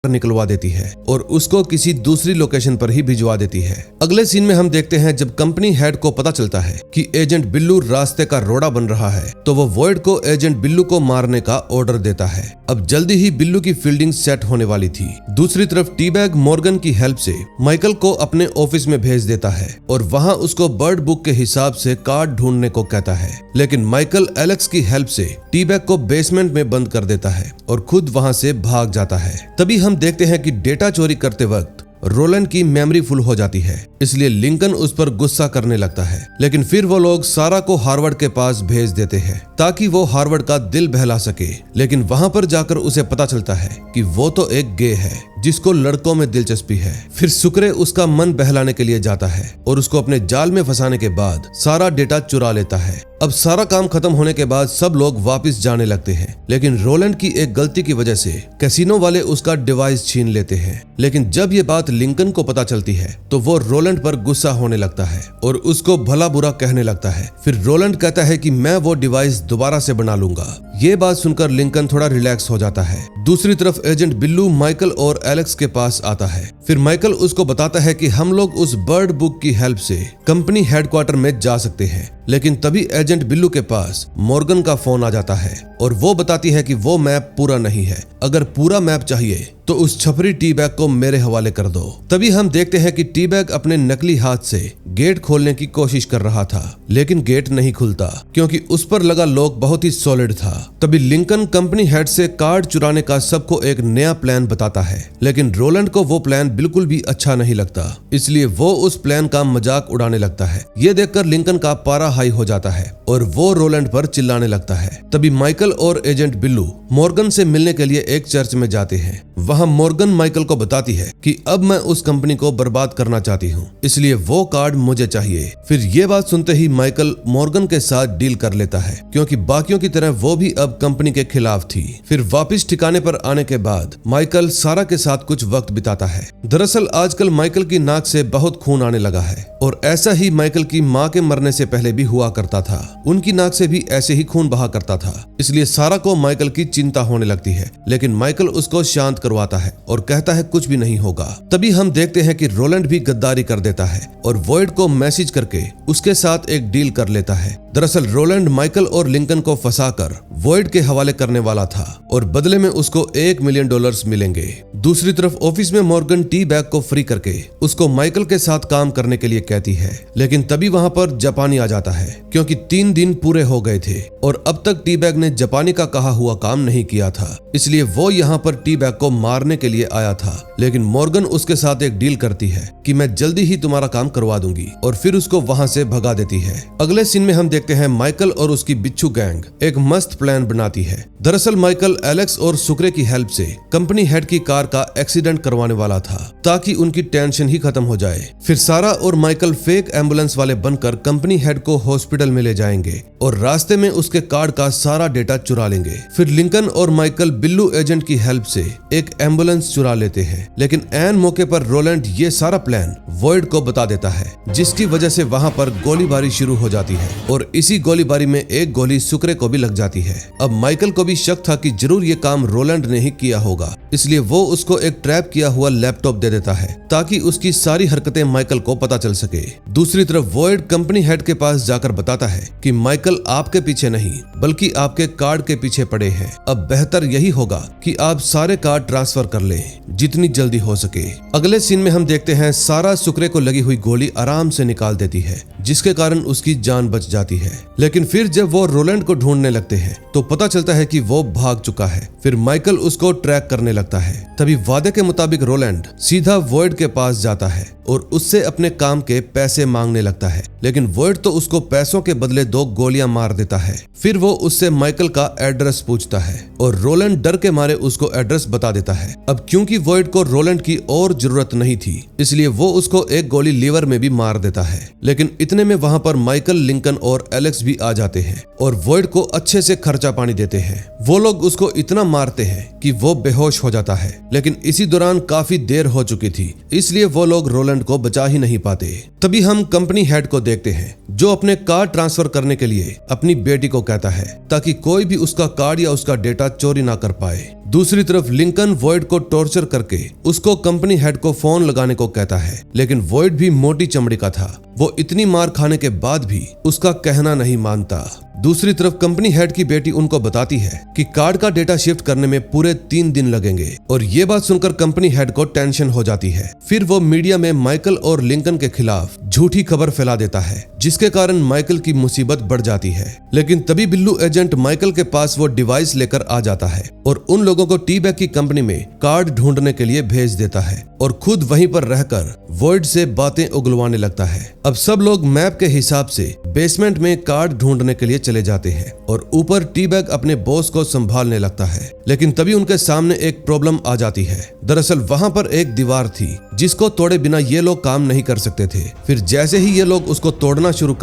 निकलवा देती है और उसको किसी दूसरी लोकेशन पर ही भिजवा देती है। अगले सीन में हम देखते हैं जब कंपनी हेड को पता चलता है कि एजेंट बिल्लू रास्ते का रोड़ा बन रहा है तो वो वॉइड को एजेंट बिल्लू को मारने का ऑर्डर देता है। अब जल्दी ही बिल्लू की फील्डिंग सेट होने वाली थी। दूसरी तरफ टी-बैग मॉर्गन की हेल्प से माइकल को अपने ऑफिस में भेज देता है और वहां उसको बर्ड बुक के हिसाब से कार्ड ढूंढने को कहता है, लेकिन माइकल एलेक्स की हेल्प से टी-बैग को बेसमेंट में बंद कर देता है और खुद वहां से भाग जाता है। तभी हम देखते हैं कि डेटा चोरी करते वक्त रोलैंड की मेमोरी फुल हो जाती है, इसलिए लिंकन उस पर गुस्सा करने लगता है। लेकिन फिर वो लोग सारा को हार्वर्ड के पास भेज देते हैं ताकि वो हार्वर्ड का दिल बहला सके। लेकिन वहां पर जाकर उसे पता चलता है कि वो तो एक गे है जिसको लड़कों में दिलचस्पी है। फिर सुक्रे उसका मन बहलाने के लिए जाता है और उसको अपने जाल में फंसाने के बाद सारा डेटा चुरा लेता है। अब सारा काम खत्म होने के बाद सब लोग वापस जाने लगते हैं, लेकिन रोलैंड की एक गलती की वजह से कैसीनो वाले उसका डिवाइस छीन लेते हैं। लेकिन जब ये बात लिंकन को पता चलती है तो वो रोलैंड पर गुस्सा होने लगता है और उसको भला बुरा कहने लगता है। फिर रोलैंड कहता है कि मैं वो डिवाइस दोबारा से बना लूंगा। ये बात सुनकर लिंकन थोड़ा रिलैक्स हो जाता है। दूसरी तरफ एजेंट बिल्लू माइकल और एलेक्स के पास आता है। फिर माइकल उसको बताता है कि हम लोग उस बर्ड बुक की हेल्प से कंपनी हेडक्वार्टर में जा सकते हैं। लेकिन तभी एजेंट बिल्लू के पास मॉर्गन का फोन आ जाता है और वो बताती है कि वो मैप पूरा नहीं है, अगर पूरा मैप चाहिए तो उस छपरी टी-बैग को मेरे हवाले कर दो। तभी हम देखते हैं कि टी-बैग अपने नकली हाथ से गेट खोलने की कोशिश कर रहा था, लेकिन गेट नहीं खुलता क्योंकि उस पर लगा लॉक बहुत ही सॉलिड था। तभी लिंकन कंपनी हेड से कार्ड चुराने का सबको एक नया प्लान बताता है, लेकिन रोलैंड को वो प्लान बिल्कुल भी अच्छा नहीं लगता, इसलिए वो उस प्लान का मजाक उड़ाने लगता है। ये देखकर लिंकन का पारा हाई हो जाता है और वो रोलैंड पर चिल्लाने लगता है। तभी माइकल और एजेंट बिल्लू मॉर्गन से मिलने के लिए एक चर्च में जाते हैं। वहां मॉर्गन माइकल को बताती है कि अब मैं उस कंपनी को बर्बाद करना चाहती हूँ, इसलिए वो कार्ड मुझे चाहिए। फिर ये बात सुनते ही माइकल मॉर्गन के साथ डील कर लेता है क्योंकि बाकियों की तरह वो भी अब कंपनी के खिलाफ थी। फिर वापस ठिकाने पर आने के बाद माइकल सारा के साथ कुछ वक्त बिताता है। दरअसल आजकल माइकल की नाक से बहुत खून आने लगा है और ऐसा ही माइकल की माँ के मरने से पहले भी हुआ करता था। उनकी नाक से भी ऐसे ही खून बहा करता था, इसलिए सारा को माइकल की चिंता होने लगती है। लेकिन माइकल उसको शांत करवाता है और कहता है कुछ भी नहीं होगा। तभी हम देखते हैं कि रोलैंड भी गद्दारी कर देता है और वॉइड को मैसेज करके उसके साथ एक डील कर लेता है। दरअसल रोलैंड माइकल और लिंकन को फंसाकर वॉइड के हवाले करने वाला था और बदले में उसको $1 मिलियन मिलेंगे। दूसरी तरफ ऑफिस में मॉर्गन टी-बैग को फ्री करके उसको माइकल के साथ काम करने के लिए कहती है, लेकिन तभी वहां पर जापानी आ जाता है क्योंकि 3 दिन पूरे हो गए थे और अब तक टी-बैग ने जापानी का कहा हुआ काम नहीं किया था, इसलिए वो यहाँ पर टी-बैग को मारने के लिए आया था। लेकिन मॉर्गन उसके साथ एक डील करती है कि मैं जल्दी ही तुम्हारा काम करवा दूंगी और फिर उसको वहां से भगा देती है। अगले सीन में हम देखते हैं माइकल और उसकी बिच्छू गैंग एक मस्त प्लान बनाती है। दरअसल माइकल एलेक्स और सुक्रे की हेल्प से कंपनी हेड की कार का एक्सीडेंट करवाने वाला था ताकि उनकी टेंशन ही खत्म हो जाए। फिर सारा और माइकल फेक एम्बुलेंस वाले बनकर कंपनी हेड को हॉस्पिटल में ले जाएंगे और रास्ते में उसके कार्ड का सारा डेटा चुरा लेंगे। फिर लिंकन और माइकल बिल्लू एजेंट की हेल्प से एक एम्बुलेंस चुरा लेते हैं, लेकिन ऐन मौके पर रोलैंड ये सारा प्लान वॉइड को बता देता है, जिसकी वजह से वहां पर गोलीबारी शुरू हो जाती है और इसी गोलीबारी में एक गोली सुक्रे को भी लग जाती है। अब माइकल को भी शक था कि जरूर ये काम रोलैंड ने ही किया होगा, इसलिए वो उसको एक ट्रैप किया हुआ लैपटॉप दे देता है ताकि उसकी सारी हरकतें माइकल को पता चल सके। दूसरी तरफ वॉइड कंपनी हेड के पास जाकर बताता है कि माइकल आपके पीछे नहीं बल्कि आपके कार्ड के पीछे पड़े हैं। अब बेहतर यही होगा कि आप सारे कार्ड ट्रांसफर कर लें जितनी जल्दी हो सके। अगले सीन में हम देखते हैं सारा सुक्रे को लगी हुई गोली आराम से निकाल देती है, जिसके कारण उसकी जान बच जाती है। लेकिन फिर जब वो रोलैंड को ढूंढने लगते हैं तो पता चलता है कि वो भाग चुका है। फिर माइकल उसको ट्रैक करने लगता है। तभी वादे के मुताबिक रोलैंड सीधा वॉइड के पास जाता है और उससे अपने काम के पैसे मांगने लगता है, लेकिन वॉइड तो उसको पैसों के बदले 2 गोलियां मार देता है। फिर वो उससे माइकल का एड्रेस पूछता है और रोलैंड डर के मारे उसको एड्रेस बता देता है। अब क्योंकि वॉइड को रोलैंड की और जरूरत नहीं थी, इसलिए वो उसको एक गोली लीवर में भी मार देता है। लेकिन इतने में वहां पर माइकल, लिंकन और एलेक्स भी आ जाते हैं और वॉइड को अच्छे से खर्चा पानी देते हैं। वो लोग उसको इतना मारते हैं कि वो बेहोश हो जाता है, लेकिन इसी दौरान काफी देर हो चुकी थी, इसलिए वो लोग रोलैंड को बचा ही नहीं पाते। तभी हम कंपनी हेड को देखते हैं जो अपने कार्ड ट्रांसफर करने के लिए अपनी बेटी को कहता है ताकि कोई भी उसका कार्ड या उसका डेटा चोरी ना कर पाए। दूसरी तरफ लिंकन वॉइड को टॉर्चर करके उसको कंपनी हेड को फोन लगाने को कहता है, लेकिन वॉइड भी मोटी चमड़ी का था। वो इतनी मार खाने के बाद भी उसका कहना नहीं मानता। दूसरी तरफ कंपनी हेड की बेटी उनको बताती है कि कार्ड का डेटा शिफ्ट करने में पूरे 3 दिन लगेंगे और ये बात सुनकर कंपनी हेड को टेंशन हो जाती है। फिर वो मीडिया में माइकल और लिंकन के खिलाफ झूठी खबर फैला देता है, जिसके कारण माइकल की मुसीबत बढ़ जाती है। लेकिन तभी बिल्लू एजेंट माइकल के पास वो डिवाइस लेकर आ जाता है और उन लोगों को टी बैग की कंपनी में कार्ड ढूंढने के लिए भेज देता है और खुद वहीं पर रहकर वॉइड से बातें उगलवाने लगता है। अब सब लोग मैप के हिसाब से बेसमेंट में कार्ड ढूंढने के लिए चले जाते हैं और ऊपर टी बैग अपने बॉस को संभालने लगता है। लेकिन तभी उनके सामने एक प्रॉब्लम आ जाती है। दरअसल वहां पर एक दीवार थी जिसको तोड़े बिना ये लोग काम नहीं कर सकते थे। फिर जैसे ही ये लोग उसको तोड़ना शुरू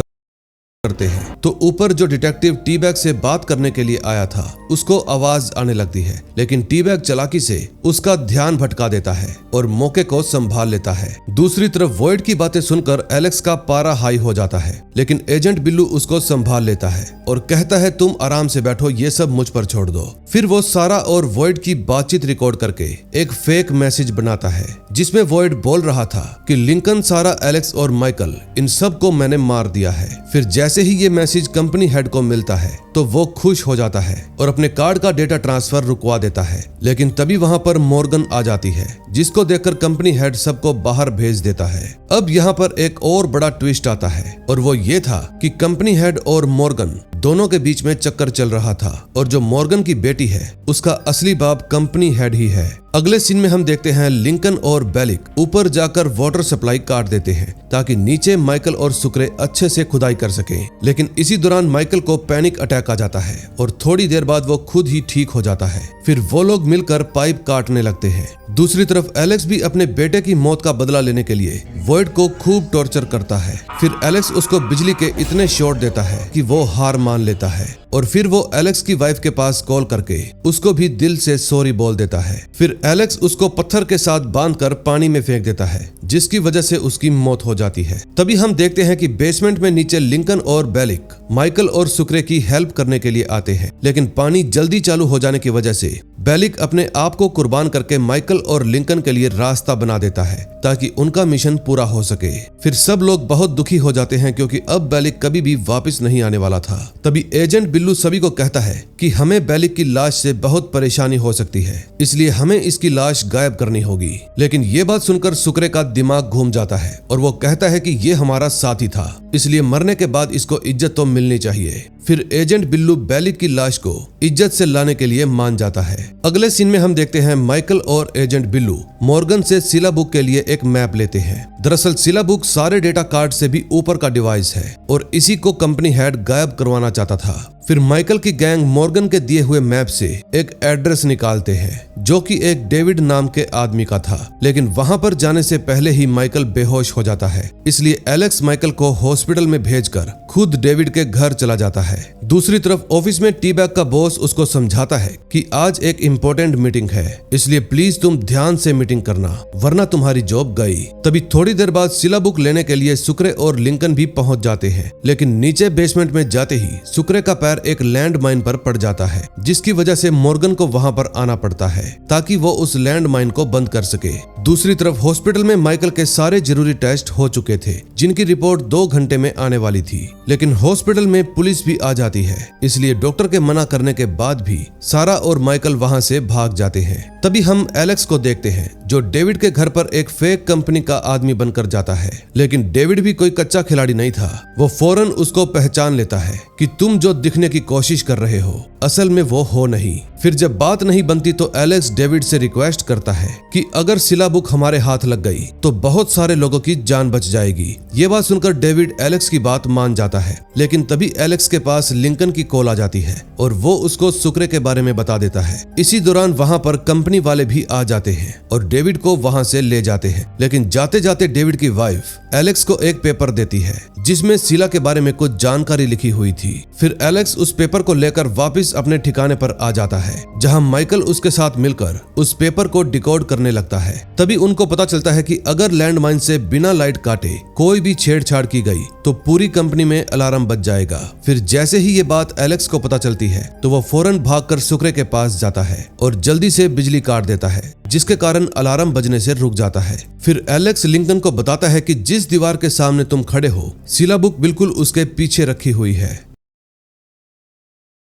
करते हैं तो ऊपर जो डिटेक्टिव टी बैग से बात करने के लिए आया था उसको आवाज आने लगती है, लेकिन टी बैग चालाकी से उसका ध्यान भटका देता है और मौके को संभाल लेता है। दूसरी तरफ वॉइड की बातें सुनकर एलेक्स का पारा हाई हो जाता है, लेकिन एजेंट बिल्लू उसको संभाल लेता है और कहता है तुम आराम से बैठो, ये सब मुझ पर छोड़ दो। फिर वो सारा और वॉइड की बातचीत रिकॉर्ड करके एक फेक मैसेज बनाता है जिसमें वॉइड बोल रहा था कि लिंकन, सारा, एलेक्स और माइकल इन सब को मैंने मार दिया है। फिर जैसे ही ये मैसेज कंपनी हेड को मिलता है तो वो खुश हो जाता है और अपने कार्ड का डेटा ट्रांसफर रुकवा देता है। लेकिन तभी वहां पर मॉर्गन आ जाती है, जिसको देखकर कंपनी हेड सबको बाहर भेज देता है। अब यहाँ पर एक और बड़ा ट्विस्ट आता है और वो ये था कि कंपनी हेड और मॉर्गन दोनों के बीच में चक्कर चल रहा था और जो मॉर्गन की बेटी है उसका असली बाप कंपनी हेड ही है। अगले सीन में हम देखते हैं लिंकन और बेलिक ऊपर जाकर वाटर सप्लाई काट देते हैं ताकि नीचे माइकल और सुक्रे अच्छे से खुदाई कर सकें। लेकिन इसी दौरान माइकल को पैनिक अटैक आ जाता है और थोड़ी देर बाद वो खुद ही ठीक हो जाता है। फिर वो लोग मिलकर पाइप काटने लगते हैं। दूसरी तरफ एलेक्स भी अपने बेटे की मौत का बदला लेने के लिए वॉइड को खूब टॉर्चर करता है। फिर एलेक्स उसको बिजली के इतने शॉट देता है कि वो हार मान लेता है और फिर वो एलेक्स की वाइफ के पास कॉल करके उसको भी दिल से सॉरी बोल देता है। फिर एलेक्स उसको पत्थर के साथ बांधकर पानी में फेंक देता है, जिसकी वजह से उसकी मौत हो जाती है। तभी हम देखते हैं कि बेसमेंट में नीचे लिंकन और बेलिक माइकल और सुक्रे की हेल्प करने के लिए आते हैं, लेकिन पानी जल्दी चालू हो जाने की वजह से बेलिक अपने आप को कुर्बान करके माइकल और लिंकन के लिए रास्ता बना देता है ताकि उनका मिशन पूरा हो सके। फिर सब लोग बहुत दुखी हो जाते हैं क्योंकि अब बेलिक कभी भी वापस नहीं आने वाला था। तभी एजेंट बिल्लू सभी को कहता है कि हमें बेलिक की लाश से बहुत परेशानी हो सकती है, इसलिए हमें इसकी लाश गायब करनी होगी। लेकिन ये बात सुनकर सुक्रे का दिमाग घूम जाता है और वो कहता है कि ये हमारा साथी था, इसलिए मरने के बाद इसको इज्जत तो मिलनी चाहिए। फिर एजेंट बिल्लू बेलिक की लाश को इज्जत से लाने के लिए मान जाता है। अगले सीन में हम देखते हैं माइकल और एजेंट बिल्लू मॉर्गन से सिला बुक के लिए एक मैप लेते हैं। दरअसल सिला बुक सारे डेटा कार्ड से भी ऊपर का डिवाइस है और इसी को कंपनी हेड गायब करवाना चाहता था। फिर माइकल की गैंग मॉर्गन के दिए हुए मैप से एक एड्रेस निकालते हैं जो कि एक डेविड नाम के आदमी का था, लेकिन वहां पर जाने से पहले ही माइकल बेहोश हो जाता है, इसलिए एलेक्स माइकल को हॉस्पिटल में भेजकर खुद डेविड के घर चला जाता है। दूसरी तरफ ऑफिस में टी बैग का बॉस उसको समझाता है कि आज एक इम्पोर्टेंट मीटिंग है, इसलिए प्लीज तुम ध्यान से मीटिंग करना वरना तुम्हारी जॉब गई। तभी थोड़ी देर बाद सिला बुक लेने के लिए सुक्रे और लिंकन भी पहुंच जाते हैं, लेकिन नीचे बेसमेंट में जाते ही सुक्रे का पैर एक लैंड माइन पर पड़ जाता है, जिसकी वजह से मॉर्गन को वहां पर आना पड़ता है ताकि वो उस लैंड माइन को बंद कर सके। दूसरी तरफ हॉस्पिटल में माइकल के सारे जरूरी टेस्ट हो चुके थे जिनकी रिपोर्ट 2 घंटे में आने वाली थी, लेकिन हॉस्पिटल में पुलिस भी आ जाती है, इसलिए डॉक्टर के मना करने के बाद भी सारा और माइकल वहां से भाग जाते हैं। तभी हम एलेक्स को देखते हैं जो डेविड के घर पर एक फेक कंपनी का आदमी बनकर जाता है, लेकिन डेविड भी कोई कच्चा खिलाड़ी नहीं था। वो फौरन उसको पहचान लेता है कि तुम जो दिखने की कोशिश कर रहे हो असल में वो हो नहीं। फिर जब बात नहीं बनती तो एलेक्स डेविड से रिक्वेस्ट करता है कि अगर सिला बुक हमारे हाथ लग गई तो बहुत सारे लोगों की जान बच जाएगी। ये बात सुनकर डेविड एलेक्स की बात मान जाता है, लेकिन तभी एलेक्स के पास लिंकन की कॉल आ जाती है और वो उसको सुक्रे के बारे में बता देता है। इसी दौरान वहां पर कंपनी वाले भी आ जाते हैं और डेविड को वहां से ले जाते हैं, लेकिन जाते जाते डेविड की वाइफ एलेक्स को एक पेपर देती है जिसमें सिला के बारे में कुछ जानकारी लिखी हुई थी। फिर एलेक्स उस पेपर को लेकर वापस एलेक्स अपने ठिकाने पर आ जाता है, जहां माइकल उसके साथ मिलकर उस पेपर को डिकोड करने लगता है। तभी उनको पता चलता है कि अगर लैंडमाइन से बिना लाइट काटे कोई भी छेड़छाड़ की गई तो पूरी कंपनी में अलार्म बज जाएगा। फिर जैसे ही ये बात एलेक्स को पता चलती है तो वो फौरन भागकर सुक्रे के पास जाता है और जल्दी से बिजली काट देता है, जिसके कारण अलार्म बजने से रुक जाता है। फिर एलेक्स लिंकन को बताता है कि जिस दीवार के सामने तुम खड़े हो, शीला बुक बिल्कुल उसके पीछे रखी हुई है।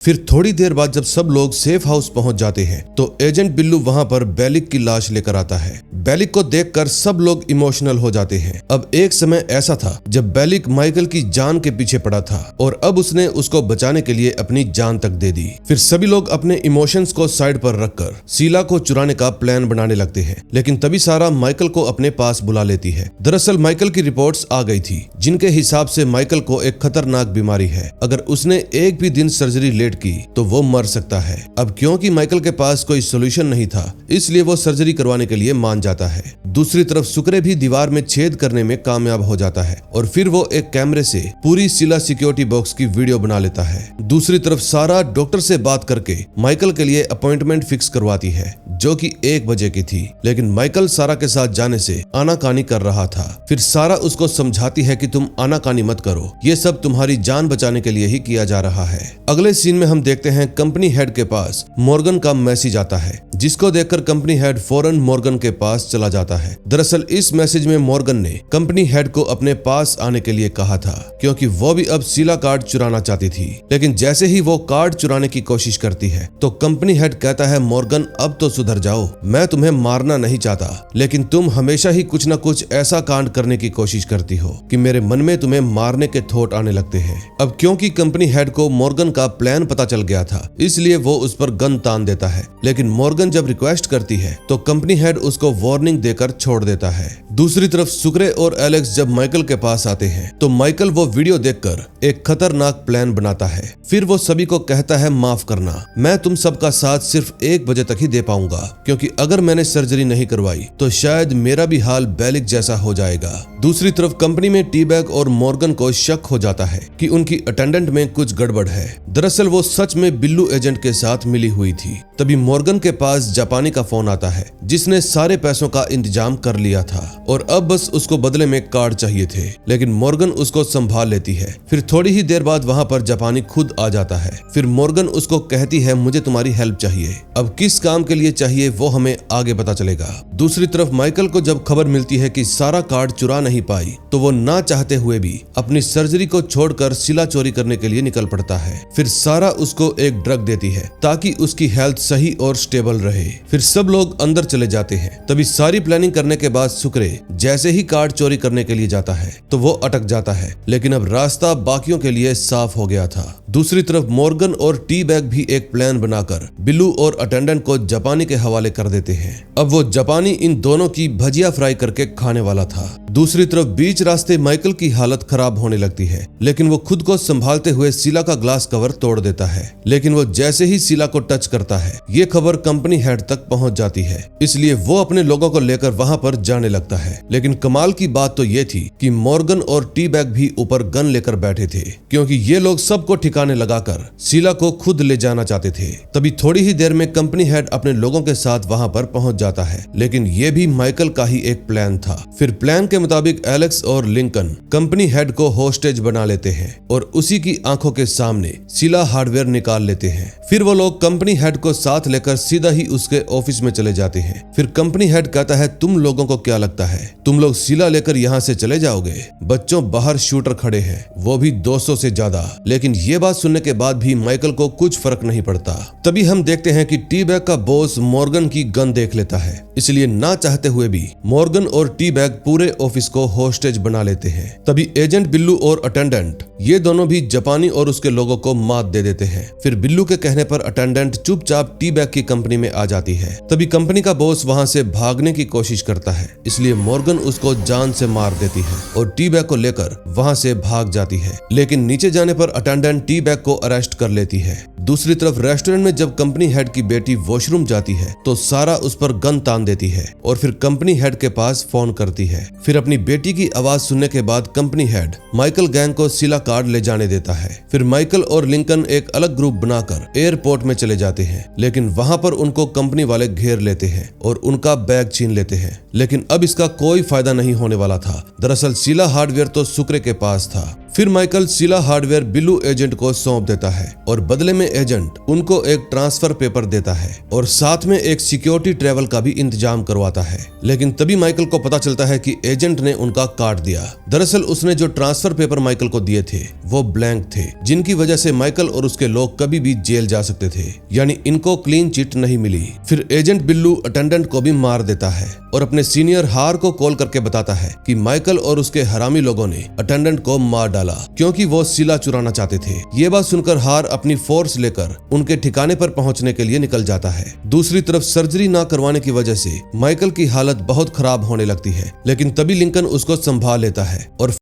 फिर थोड़ी देर बाद जब सब लोग सेफ हाउस पहुंच जाते हैं तो एजेंट बिल्लू वहां पर बेलिक की लाश लेकर आता है। बेलिक को देखकर सब लोग इमोशनल हो जाते हैं। अब एक समय ऐसा था जब बेलिक माइकल की जान के पीछे पड़ा था और अब उसने उसको बचाने के लिए अपनी जान तक दे दी। फिर सभी लोग अपने इमोशंस को साइड पर रखकर शीला को चुराने का प्लान बनाने लगते हैं, लेकिन तभी सारा माइकल को अपने पास बुला लेती है। दरअसल माइकल की रिपोर्ट्स आ गई थी, जिनके हिसाब से माइकल को एक खतरनाक बीमारी है। अगर उसने एक भी दिन सर्जरी लेट की तो वो मर सकता है। अब क्योंकि माइकल के पास कोई सोल्यूशन नहीं था, इसलिए वो सर्जरी करवाने के लिए मान जाता है। दूसरी तरफ सुक्रे भी दीवार में छेद करने में कामयाब हो जाता है और फिर वो एक कैमरे से पूरी शीला सिक्योरिटी बॉक्स की वीडियो बना लेता है। दूसरी तरफ सारा डॉक्टर से बात करके माइकल के लिए अपॉइंटमेंट फिक्स करवाती है, जो कि 1 बजे की थी, लेकिन माइकल सारा के साथ जाने से आनाकानी कर रहा था। फिर सारा उसको समझाती है कि तुम आनाकानी मत करो, ये सब तुम्हारी जान बचाने के लिए ही किया जा रहा है। अगले सीन में हम देखते हैं कंपनी हेड के पास मॉर्गन का मैसेज आता है, जिसको देखकर कंपनी हेड फौरन मॉर्गन के पास चला जाता है। दरअसल इस मैसेज में मॉर्गन ने कंपनी हेड को अपने पास आने के लिए कहा था, क्योंकि वो भी अब शीला कार्ड चुराना चाहती थी। लेकिन जैसे ही वो कार्ड चुराने की कोशिश करती है तो कंपनी हेड कहता है, मॉर्गन अब तो सुधर जाओ, मैं तुम्हें मारना नहीं चाहता, लेकिन तुम हमेशा ही कुछ न कुछ ऐसा कांड करने की कोशिश करती हो कि मेरे मन में तुम्हें मारने के थॉट आने लगते हैं। अब क्योंकि कंपनी हेड को मॉर्गन का प्लान पता चल गया था, इसलिए वो उस पर गन तान देता है, लेकिन मॉर्गन जब रिक्वेस्ट करती है तो कंपनी हेड उसको वार्निंग देकर छोड़ देता है। दूसरी तरफ सुक्रे और एलेक्स जब माइकल के पास आते हैं तो माइकल वो वीडियो देखकर एक खतरनाक प्लान बनाता है। फिर वो सभी को कहता है, माफ करना, मैं तुम सबका साथ सिर्फ 1 बजे तक ही दे पाऊंगा, क्योंकि अगर मैंने सर्जरी नहीं करवाई तो शायद मेरा भी हाल बेलिक जैसा हो जाएगा। दूसरी तरफ कंपनी में टी-बैग और मॉर्गन को शक हो जाता है कि उनकी अटेंडेंट में कुछ गड़बड़ है। दरअसल वो सच में बिल्लू एजेंट के साथ मिली हुई थी। तभी मॉर्गन के पास जापानी का फोन आता है, जिसने सारे पैसों का इंतजाम कर लिया था और अब बस उसको बदले में कार्ड चाहिए थे, लेकिन मॉर्गन उसको संभाल लेती है। फिर थोड़ी ही देर बाद वहां पर जापानी खुद आ जाता है। फिर मॉर्गन उसको कहती है, मुझे तुम्हारी हेल्प चाहिए, अब किस काम के लिए चाहिए वो हमें आगे पता चलेगा। दूसरी तरफ माइकल को जब खबर मिलती है कि सारा कार्ड चुरा नहीं पाई तो वो ना चाहते हुए भी अपनी सर्जरी को छोड़कर शीला चोरी करने के लिए निकल पड़ता है। फिर सारा उसको एक ड्रग देती है ताकि उसकी हेल्थ सही और स्टेबल रहे। फिर सब लोग अंदर चले जाते हैं। तभी सारी प्लानिंग करने के बाद सुक्रे जैसे ही कार्ड चोरी करने के लिए जाता है तो वो अटक जाता है, लेकिन अब रास्ता बाकियों के लिए साफ हो गया था। दूसरी तरफ मॉर्गन और टी-बैग भी एक प्लान बनाकर बिल्लू और अटेंडेंट को जापानी के हवाले कर देते हैं। अब वो जापानी इन दोनों की भजिया फ्राई करके खाने वाला था। दूसरी तरफ बीच रास्ते माइकल की हालत खराब होने लगती है, लेकिन वो खुद को संभालते हुए शीला का ग्लास कवर तोड़ देता है। लेकिन वो जैसे ही शीला को टच करता है ये खबर कंपनी हेड तक पहुंच जाती है, इसलिए वो अपने लोगों को लेकर वहां पर जाने लगता है। लेकिन कमाल की बात तो ये थी कि मॉर्गन और टी-बैग भी ऊपर गन लेकर बैठे थे, क्योंकि ये लोग सबको ठिकाने लगाकर शीला को खुद ले जाना चाहते थे। तभी थोड़ी ही देर में कंपनी हेड अपने लोगों के साथ वहां पर पहुंच जाता है, लेकिन ये भी माइकल का ही एक प्लान था। फिर प्लान के मुताबिक एलेक्स और लिंकन कंपनी हेड को होस्टेज बना लेते हैं और उसी की आंखों के सामने शीला हार्डवेयर निकाल लेते हैं। फिर वो लोग कंपनी हेड को साथ लेकर सीधा ही उसके ऑफिस में चले जाते हैं। फिर कंपनी हेड कहता है, तुम लोगों को क्या लगता है, तुम लोग शीला लेकर यहाँ से चले जाओगे? बच्चों, बाहर शूटर खड़े हैं, वो भी 200 से ज्यादा। लेकिन ये बात सुनने के बाद भी माइकल को कुछ फर्क नहीं पड़ता। तभी हम देखते हैं कि टी-बैग का बॉस मॉर्गन की गन देख लेता है, इसलिए ना चाहते हुए भी मॉर्गन और टी-बैग पूरे ऑफिस को होस्टेज बना लेते हैं। तभी एजेंट बिल्लू और अटेंडेंट ये दोनों भी जापानी और उसके लोगों को मात दे देते हैं। फिर बिल्लू के कहने पर अटेंडेंट चुपचाप टी-बैग की कंपनी में आ जाती है। तभी कंपनी का बॉस वहां से भागने की कोशिश करता है, इसलिए मॉर्गन उसको जान से मार देती है और टी-बैग को लेकर वहां से भाग जाती है। लेकिन नीचे जाने पर अटेंडेंट टी बैग को अरेस्ट कर लेती है। दूसरी तरफ रेस्टोरेंट में जब कंपनी हेड की बेटी वॉशरूम जाती है तो सारा उस पर गन तान देती है और फिर कंपनी हेड के पास फोन करती है। फिर अपनी बेटी की आवाज सुनने के बाद कंपनी हेड माइकल गैंग को सिला कार्ड ले जाने देता है। फिर माइकल और लिंकन एक अलग ग्रुप बनाकर एयरपोर्ट में चले जाते हैं, लेकिन वहां पर उनको कंपनी वाले घेर लेते हैं और उनका बैग छीन लेते हैं। लेकिन अब इसका कोई फायदा नहीं होने वाला था। दरअसल सिला हार्डवेयर तो सुक्रे के पास था। फिर माइकल सिला हार्डवेयर बिल्लू एजेंट को सौंप देता है और बदले में एजेंट उनको एक ट्रांसफर पेपर देता है और साथ में एक सिक्योरिटी ट्रैवल का भी इंतजाम करवाता है। लेकिन तभी माइकल को पता चलता है कि एजेंट ने उनका काट दिया। दरअसल उसने जो ट्रांसफर पेपर माइकल को दिए थे वो ब्लैंक थे, जिनकी वजह से माइकल और उसके लोग कभी भी जेल जा सकते थे, यानी इनको क्लीन चिट नहीं मिली। फिर एजेंट बिल्लू अटेंडेंट को भी मार देता है और अपने सीनियर हार को कॉल करके बताता है कि माइकल और उसके हरामी लोगों ने अटेंडेंट को मार डाला क्योंकि वो सिला चुराना चाहते थे। ये बात सुनकर हार अपनी फोर्स लेकर उनके ठिकाने पर पहुंचने के लिए निकल जाता है। दूसरी तरफ सर्जरी ना करवाने की वजह से माइकल की हालत बहुत खराब होने लगती है, लेकिन तभी लिंकन उसको संभाल लेता है और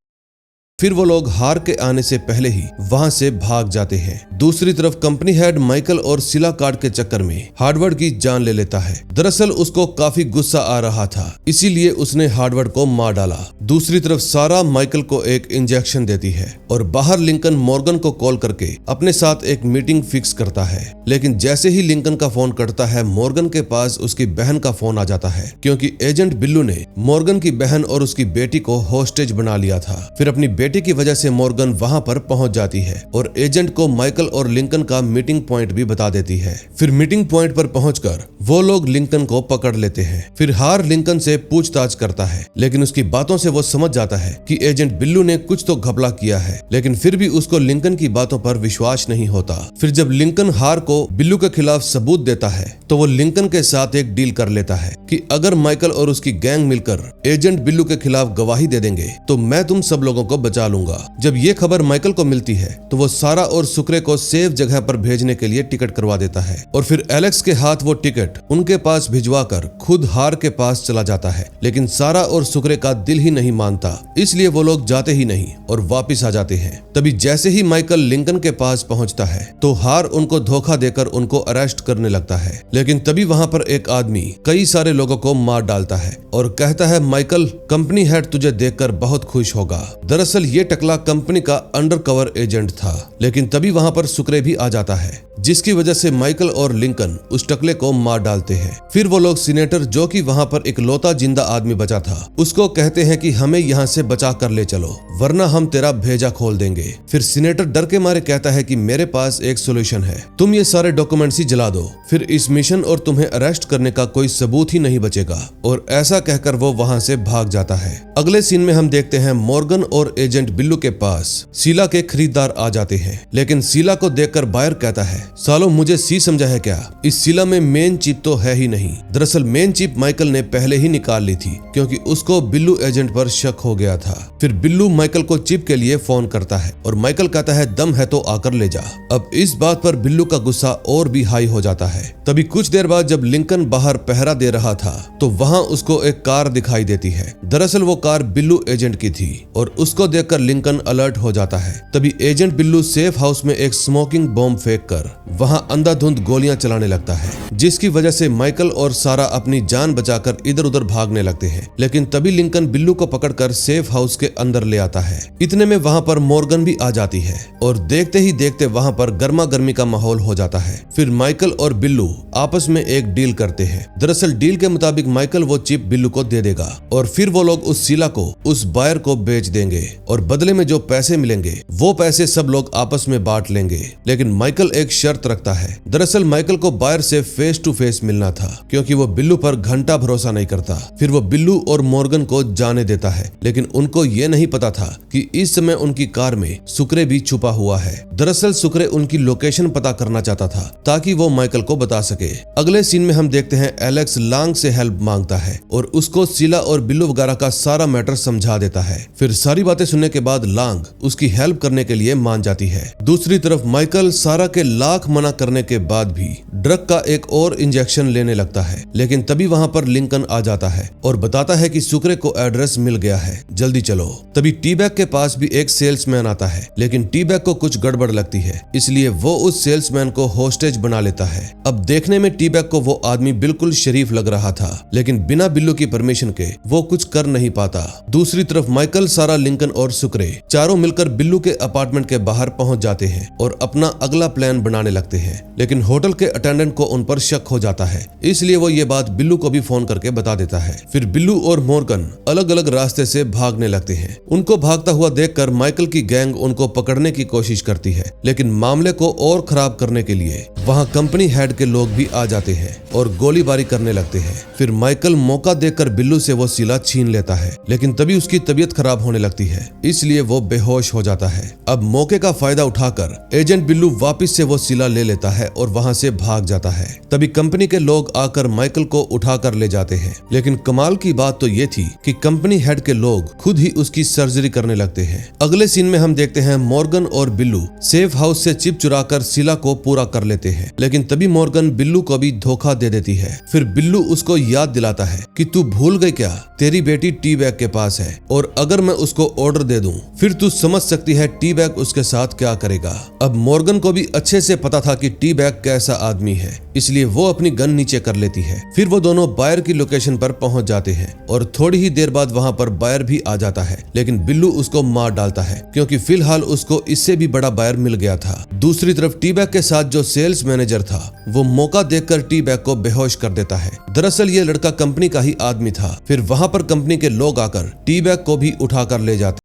फिर वो लोग हार के आने से पहले ही वहां से भाग जाते हैं। दूसरी तरफ कंपनी हेड माइकल और सिला कार्ड के चक्कर में हार्डवर्ड की जान ले लेता है। दरअसल उसको काफी गुस्सा आ रहा था, इसीलिए उसने हार्डवर्ड को मार डाला। दूसरी तरफ सारा माइकल को एक इंजेक्शन देती है और बाहर लिंकन मॉर्गन को कॉल करके अपने साथ एक मीटिंग फिक्स करता है। लेकिन जैसे ही लिंकन का फोन कटता है, मॉर्गन के पास उसकी बहन का फोन आ जाता है क्योंकि एजेंट बिल्लू ने मॉर्गन की बहन और उसकी बेटी को होस्टेज बना लिया था। फिर अपनी बेटी की वजह से मॉर्गन वहां पर पहुंच जाती है और एजेंट को माइकल और लिंकन का मीटिंग पॉइंट भी बता देती है। फिर मीटिंग पॉइंट पर पहुंचकर वो लोग लिंकन को पकड़ लेते हैं। फिर हार लिंकन से पूछताछ करता है, लेकिन उसकी बातों से वो समझ जाता है कि एजेंट बिल्लू ने कुछ तो घपला किया है, लेकिन फिर भी उसको लिंकन की बातों पर विश्वास नहीं होता। फिर जब लिंकन हार को बिल्लू के खिलाफ सबूत देता है तो वो लिंकन के साथ एक डील कर लेता है कि अगर माइकल और उसकी गैंग मिलकर एजेंट बिल्लू के खिलाफ गवाही दे देंगे तो मैं तुम सब लोगों को बचा लूंगा। जब ये खबर माइकल को मिलती है तो वो सारा और सुक्रे को सेफ जगह पर भेजने के लिए टिकट करवा देता है और फिर एलेक्स के हाथ वो टिकट उनके पास भिजवा कर खुद हार के पास चला जाता है। लेकिन सारा और सुक्रे का दिल ही नहीं मानता, इसलिए वो लोग जाते ही नहीं और वापिस आ जाते हैं। तभी जैसे ही माइकल लिंकन के पास पहुंचता है तो हार उनको धोखा देकर उनको अरेस्ट करने लगता है। लेकिन तभी वहां पर एक आदमी कई सारे लोगों को मार डालता है और कहता है, माइकल, कंपनी हेड तुझे देखकर बहुत खुश होगा। दरअसल ये टकला कंपनी का अंडरकवर एजेंट था। लेकिन तभी वहां पर सुक्रे भी आ जाता है, जिसकी वजह से माइकल और लिंकन उस टकले को मार डालते हैं। फिर वो लोग सीनेटर, जो कि वहां पर इकलौता जिंदा आदमी बचा था, उसको कहते हैं कि हमें यहाँ से बचा कर ले चलो वरना हम तेरा भेजा खोल देंगे। फिर सीनेटर डर के मारे कहता है कि मेरे पास एक सोल्यूशन है, तुम ये सारे डॉक्यूमेंट्स ही जला दो, फिर इस मिशन और तुम्हें अरेस्ट करने का कोई सबूत ही नहीं बचेगा। और ऐसा कहकर वो वहां से भाग जाता है। अगले सीन में हम देखते हैं मॉर्गन और एजेंट बिल्लू के पास सीला के खरीदार आ जाते हैं। लेकिन सीला को देखकर बायर कहता है, सालो मुझे सी समझा है क्या, इस सीला में मेन चिप तो है ही नहीं। दरअसल मेन चिप माइकल ने पहले ही निकाल ली थी क्योंकि उसको बिल्लू एजेंट पर शक हो गया था। फिर बिल्लू माइकल को चिप के लिए फोन करता है और माइकल कहता है, दम है तो आकर ले जा। अब इस बात पर बिल्लू का गुस्सा और भी हाई हो जाता है। तभी कुछ देर बाद जब लिंकन बाहर पहरा दे रहा था तो वहां उसको एक कार दिखाई देती है। दरअसल वो कार बिल्लू एजेंट की थी और उसको देखकर लिंकन अलर्ट हो जाता है। तभी एजेंट बिल्लू सेफ हाउस में एक स्मोकिंग बॉम्ब फेंक कर वहां अंधाधुंध गोलियां चलाने लगता है, जिसकी वजह से माइकल और सारा अपनी जान बचाकर इधर उधर भागने लगते हैं। लेकिन तभी लिंकन बिल्लू को पकड़कर सेफ हाउस के अंदर ले आता है। इतने में वहां पर मॉर्गन भी आ जाती है और देखते ही देखते वहां पर गर्मा गर्मी का माहौल हो जाता है। फिर माइकल और बिल्लू आपस में एक डील करते हैं। दरअसल डील के मुताबिक माइकल वो चिप बिल्लू को दे देगा और फिर वो लोग उस सीला को उस बायर को बेच देंगे और बदले में जो पैसे मिलेंगे वो पैसे सब लोग आपस में बांट लेंगे। लेकिन माइकल एक शर्त रखता है। दरअसल माइकल को बायर से फेस टू फेस मिलना था क्योंकि वो बिल्लू पर घंटा भरोसा नहीं करता। फिर वो बिल्लू और मॉर्गन को जाने देता है, लेकिन उनको ये नहीं पता था कि इस समय उनकी कार में सुक्रे भी छुपा हुआ है। दरअसल सुक्रे उनकी लोकेशन पता करना चाहता था ताकि वो माइकल को बता सके। अगले सीन में हम देखते हैं एलेक्स लांग से हेल्प मांगता है और उसको सीला और बिल्लू वगैरह का सारा मैटर समझा देता है। फिर सारी बातें सुनने के बाद लांग उसकी हेल्प करने के लिए मान जाती है। दूसरी तरफ माइकल सारा के लाख लाख मना करने के बाद भी ड्रग का एक और इंजेक्शन लेने लगता है। लेकिन तभी वहां पर लिंकन आ जाता है और बताता है कि सुक्रे को एड्रेस मिल गया है, जल्दी चलो। तभी टी बैग के पास भी एक सेल्समैन आता है, लेकिन टी बैग को कुछ गड़बड़ लगती है, इसलिए वो उस सेल्समैन को होस्टेज बना लेता है। अब देखने में टी बैग को वो आदमी बिल्कुल शरीफ लग रहा था, लेकिन बिना बिल्लू की परमिशन के वो कुछ कर नहीं पाता। दूसरी तरफ माइकल, सारा, लिंकन और सुक्रे चारों मिलकर बिल्लू के अपार्टमेंट के बाहर पहुंच जाते हैं और अपना अगला प्लान बनाने लगते हैं। लेकिन होटल के अटेंडेंट को उन पर शक हो जाता है, इसलिए वो ये बात बिल्लू को भी फोन करके बता देता है। फिर बिल्लू और मॉर्गन अलग अलग रास्ते से भागने लगते हैं। उनको भागता हुआ देखकर माइकल की गैंग उनको पकड़ने की कोशिश करती है, लेकिन मामले को और खराब करने के लिए वहां कंपनी हेड के लोग भी आ जाते हैं और गोलीबारी करने लगते हैं। फिर माइकल मौका देखकर बिल्लू से वो सिला छीन लेता है, लेकिन तभी उसकी तबीयत खराब होने लगती है, इसलिए वो बेहोश हो जाता है। अब मौके का फायदा उठाकर एजेंट बिल्लू वापस से वो सिला ले लेता है और वहां से भाग जाता है। तभी कंपनी के लोग आकर माइकल को उठाकर ले जाते हैं, लेकिन कमाल की बात तो ये थी कि कंपनी हेड के लोग खुद ही उसकी सर्जरी करने लगते हैं। अगले सीन में हम देखते हैं मॉर्गन और बिल्लू सेफ हाउस से चिप चुराकर सिला को पूरा कर लेते हैं, लेकिन तभी मॉर्गन बिल्लू को भी धोखा दे देती है। फिर बिल्लू उसको याद दिलाता है कि तू भूल गई क्या, तेरी बेटी टी बैग के पास है और अगर मैं उसको ऑर्डर दे दूं फिर तू समझ सकती है टी बैग उसके साथ क्या करेगा। अब मॉर्गन को भी अच्छे से पता था कि टी बैग कैसा आदमी है, इसलिए वो अपनी गन नीचे कर लेती है। फिर वो दोनों बायर की लोकेशन पर पहुंच जाते हैं और थोड़ी ही देर बाद वहां पर बायर भी आ जाता है, लेकिन बिल्लू उसको मार डालता है क्योंकि फिलहाल उसको इससे भी बड़ा बायर मिल गया था। दूसरी तरफ टी बैग के साथ जो सेल्स मैनेजर था वो मौका देखकर टी बैग को बेहोश कर देता है। दरअसल ये लड़का कंपनी का ही आदमी था। फिर वहां पर कंपनी के लोग आकर टी बैग को भी उठाकर ले जाते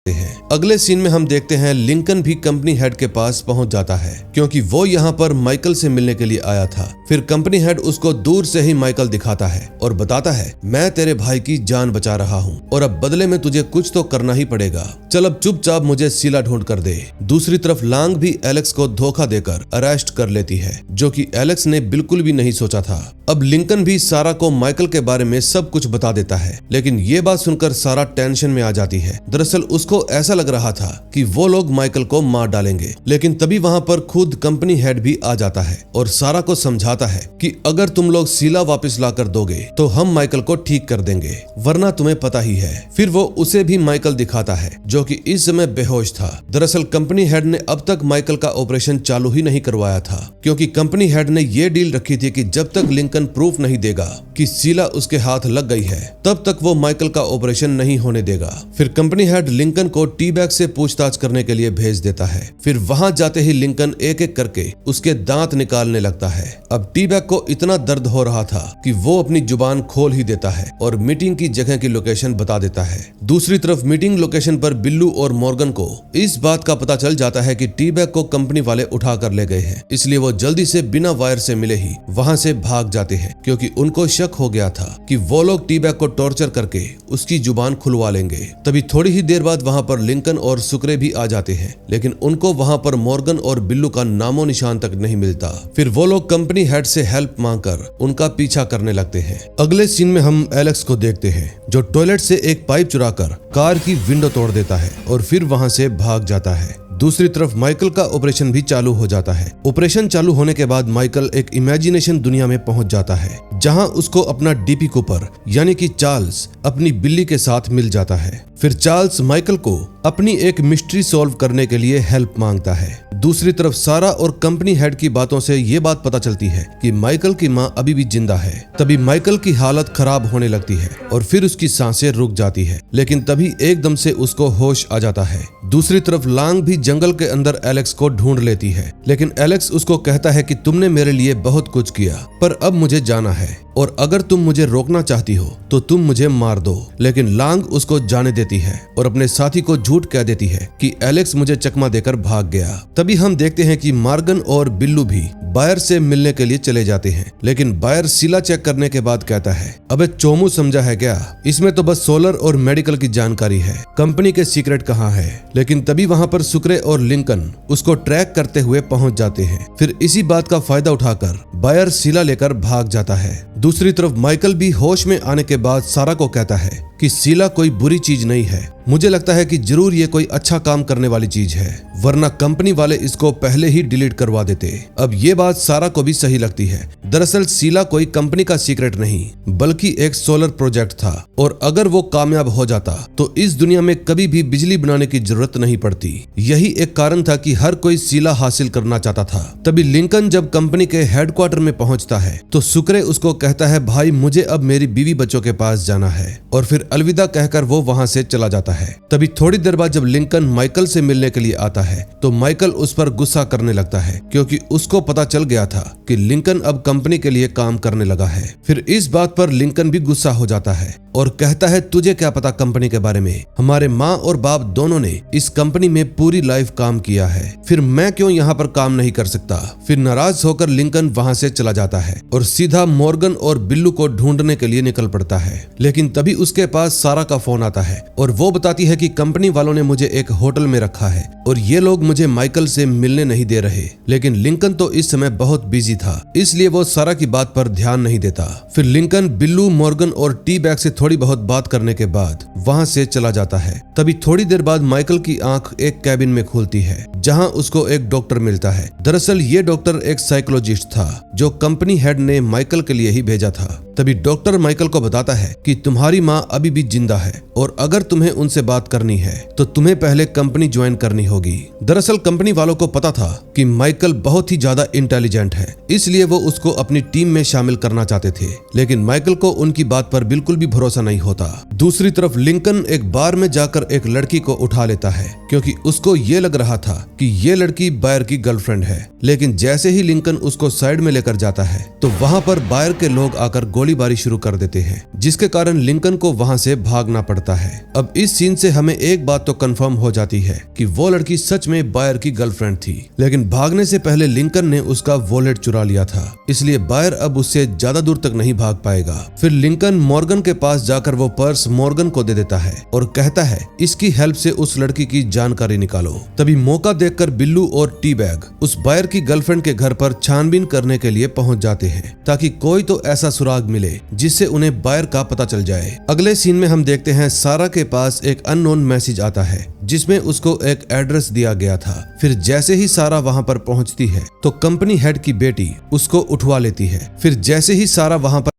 हैं। अगले सीन में हम देखते हैं लिंकन भी कंपनी हेड के पास पहुंच जाता है क्योंकि वो यहाँ पर माइकल से मिलने के लिए आया था। फिर कंपनी हेड उसको दूर से ही माइकल दिखाता है और बताता है, मैं तेरे भाई की जान बचा रहा हूँ और अब बदले में तुझे कुछ तो करना ही पड़ेगा। चल अब चुपचाप मुझे सिला ढूंढ कर दे। दूसरी तरफ लांग भी एलेक्स को धोखा देकर अरेस्ट कर लेती है, जो कि एलेक्स ने बिल्कुल भी नहीं सोचा था। अब लिंकन भी सारा को माइकल के बारे में सब कुछ बता देता है, लेकिन ये बात सुनकर सारा टेंशन में आ जाती है। दरअसल उसको ऐसा लग रहा था कि वो लोग माइकल को मार डालेंगे, लेकिन तभी वहां पर खुद कंपनी हेड भी आ जाता है और सारा को समझाता है कि अगर तुम लोग सिला वापस ला कर दोगे तो हम माइकल को ठीक कर देंगे, वरना तुम्हें पता ही है। फिर वो उसे भी माइकल दिखाता है जो कि इस समय बेहोश था। दरअसल कंपनी हेड ने अब तक माइकल का ऑपरेशन चालू ही नहीं करवाया था, क्योंकि कंपनी हेड ने ये डील रखी थी कि जब तक लिंकन प्रूफ नहीं देगा कि सिला उसके हाथ लग गई है, तब तक वो माइकल का ऑपरेशन नहीं होने देगा। फिर कंपनी हेड लिंकन को टी बैग से पूछताछ करने के लिए भेज देता है। फिर वहां जाते ही लिंकन एक एक करके उसके दांत निकालने लगता है। अब टी बैग को इतना दर्द हो रहा था कि वो अपनी जुबान खोल ही देता है और मीटिंग की जगह की लोकेशन बता देता है। दूसरी तरफ मीटिंग लोकेशन पर बिल्लू और मॉर्गन को इस बात का पता चल जाता है कि टी बैग को कंपनी वाले उठा कर ले गए हैं, इसलिए वो जल्दी से बिना वायर से मिले ही वहां से भाग जाते हैं, क्योंकि उनको शक हो गया था कि वो लोग टी बैग को टॉर्चर करके उसकी जुबान खुलवा लेंगे। तभी थोड़ी ही देर बाद वहां पर लिंकन और सुक्रे भी आ जाते हैं, लेकिन उनको वहां पर मॉर्गन और बिल्लू का नामो निशान तक नहीं मिलता। फिर वो लोग कंपनी हेड से हेल्प मांगकर उनका पीछा करने लगते हैं। अगले सीन में हम एलेक्स को देखते हैं जो टॉयलेट से एक पाइप चुराकर कार की विंडो तोड़ देता है और फिर वहां से भाग जाता है। दूसरी तरफ माइकल का ऑपरेशन भी चालू हो जाता है। ऑपरेशन चालू होने के बाद माइकल एक इमेजिनेशन दुनिया में पहुंच जाता है, जहां उसको अपना डीपी कूपर यानी कि चार्ल्स अपनी बिल्ली के साथ मिल जाता है। फिर चार्ल्स माइकल को अपनी एक मिस्ट्री सॉल्व करने के लिए हेल्प मांगता है। दूसरी तरफ सारा और कंपनी हेड की बातों से ये बात पता चलती है कि माइकल की मां अभी भी जिंदा है। तभी माइकल की हालत खराब होने लगती है और फिर उसकी सांसें रुक जाती है, लेकिन तभी एकदम से उसको होश आ जाता है। दूसरी तरफ लांग भी जंगल के अंदर एलेक्स को ढूंढ लेती है, लेकिन एलेक्स उसको कहता है कि तुमने मेरे लिए बहुत कुछ किया, पर अब मुझे जाना है और अगर तुम मुझे रोकना चाहती हो तो तुम मुझे मार दो। लेकिन लांग उसको जाने देती है और अपने साथी को झूठ कह देती है कि एलेक्स मुझे चकमा देकर भाग गया। तभी हम देखते हैं कि मॉर्गन और बिल्लू भी बायर से मिलने के लिए चले जाते हैं, लेकिन बायर सिला चेक करने के बाद कहता है, अबे चोमू समझा है क्या, इसमें तो बस सोलर और मेडिकल की जानकारी है, कंपनी के सीक्रेट कहाँ है। लेकिन तभी वहां पर सुक्रे और लिंकन उसको ट्रैक करते हुए पहुंच जाते हैं। फिर इसी बात का फायदा उठाकर बायर सिला लेकर भाग जाता है। दूसरी तरफ माइकल भी होश में आने के बाद सारा को कहता है कि शीला कोई बुरी चीज नहीं है, मुझे लगता है कि जरूर ये कोई अच्छा काम करने वाली चीज है, वरना कंपनी वाले इसको पहले ही डिलीट करवा देते। अब ये बात सारा को भी सही लगती है। दरअसल शीला कोई कंपनी का सीक्रेट नहीं, बल्कि एक सोलर प्रोजेक्ट था, और अगर वो कामयाब हो जाता तो इस दुनिया में कभी भी बिजली बनाने की जरूरत नहीं पड़ती। यही एक कारण था कि हर कोई शीला हासिल करना चाहता था। तभी लिंकन जब कंपनी के हेडक्वार्टर में पहुंचता है तो सुक्रे उसको कहता है, भाई मुझे अब मेरी बीवी बच्चों के पास जाना है, और फिर अलविदा कहकर वो वहां से चला जाता है। तभी थोड़ी देर बाद जब लिंकन माइकल से मिलने के लिए आता है तो माइकल उस पर गुस्सा करने लगता है, क्योंकि उसको पता चल गया था कि लिंकन अब कंपनी के लिए काम करने लगा है। फिर इस बात पर लिंकन भी गुस्सा हो जाता है और कहता है, तुझे क्या पता कंपनी के बारे में, हमारे माँ और बाप दोनों ने इस कंपनी में पूरी लाइफ काम किया है, फिर मैं क्यों यहाँ पर काम नहीं कर सकता। फिर नाराज होकर लिंकन वहाँ से चला जाता है और सीधा मॉर्गन और बिल्लू को ढूंढने के लिए निकल पड़ता है। लेकिन तभी उसके पास सारा का फोन आता है और वो बताती है कि कंपनी वालों ने मुझे एक होटल में रखा है और ये लोग मुझे माइकल से मिलने नहीं दे रहे। लेकिन लिंकन तो इस समय बहुत बिजी था, इसलिए वो सारा की बात पर ध्यान नहीं देता। फिर लिंकन बिल्लू, मॉर्गन और टी बैग से थोड़ी बहुत बात करने के बाद वहां से चला जाता है। तभी थोड़ी देर बाद माइकल की आंख एक कैबिन में खुलती है, जहां उसको एक डॉक्टर मिलता है। दरअसल ये डॉक्टर एक साइकोलॉजिस्ट था जो कंपनी हेड ने माइकल के लिए ही भेजा था। तभी डॉक्टर माइकल को बताता है कि तुम्हारी माँ अभी भी जिंदा है और अगर तुम्हें उनसे बात करनी है तो तुम्हें पहले कंपनी ज्वाइन करनी होगी। दरअसल कंपनी वालों को पता था कि माइकल बहुत ही ज्यादा इंटेलिजेंट है, इसलिए वो उसको अपनी टीम में शामिल करना चाहते थे, लेकिन माइकल को उनकी बात पर बिल्कुल भी भरोसा नहीं होता। दूसरी तरफ लिंकन एक बार में जाकर एक लड़की को उठा लेता है, क्योंकि उसको ये लग रहा था कि ये लड़की बायर की गर्लफ्रेंड है। लेकिन जैसे ही लिंकन उसको साइड में लेकर जाता है तो वहां पर बायर के लोग आकर गोलीबारी शुरू कर देते हैं, जिसके कारण लिंकन को वहां से भागना पड़ता है। अब इस सीन से हमें एक बात तो कंफर्म हो जाती है कि वो लड़की सच में बायर की गर्लफ्रेंड थी, लेकिन भागने से पहले लिंकन ने उसका वॉलेट चुरा लिया था, इसलिए बायर अब उससे ज्यादा दूर तक नहीं भाग पाएगा। फिर लिंकन मॉर्गन के पास जाकर वो पर्स मॉर्गन को दे देता है और कहता है, इसकी हेल्प से उस लड़की की जानकारी निकालो। तभी मौका देखकर बिल्लू और टी बैग उस बायर की गर्लफ्रेंड के घर पर छानबीन करने के लिए पहुंच जाते हैं, ताकि कोई तो ऐसा सुराग मिले जिससे उन्हें बायर का पता चल जाए। अगले सीन में हम देखते हैं सारा के पास एक अननोन मैसेज आता है जिसमें उसको एक एड्रेस दिया गया था। फिर जैसे ही सारा वहां पर पहुंचती है तो कंपनी हेड की बेटी उसको उठवा लेती है। फिर जैसे ही सारा वहां पर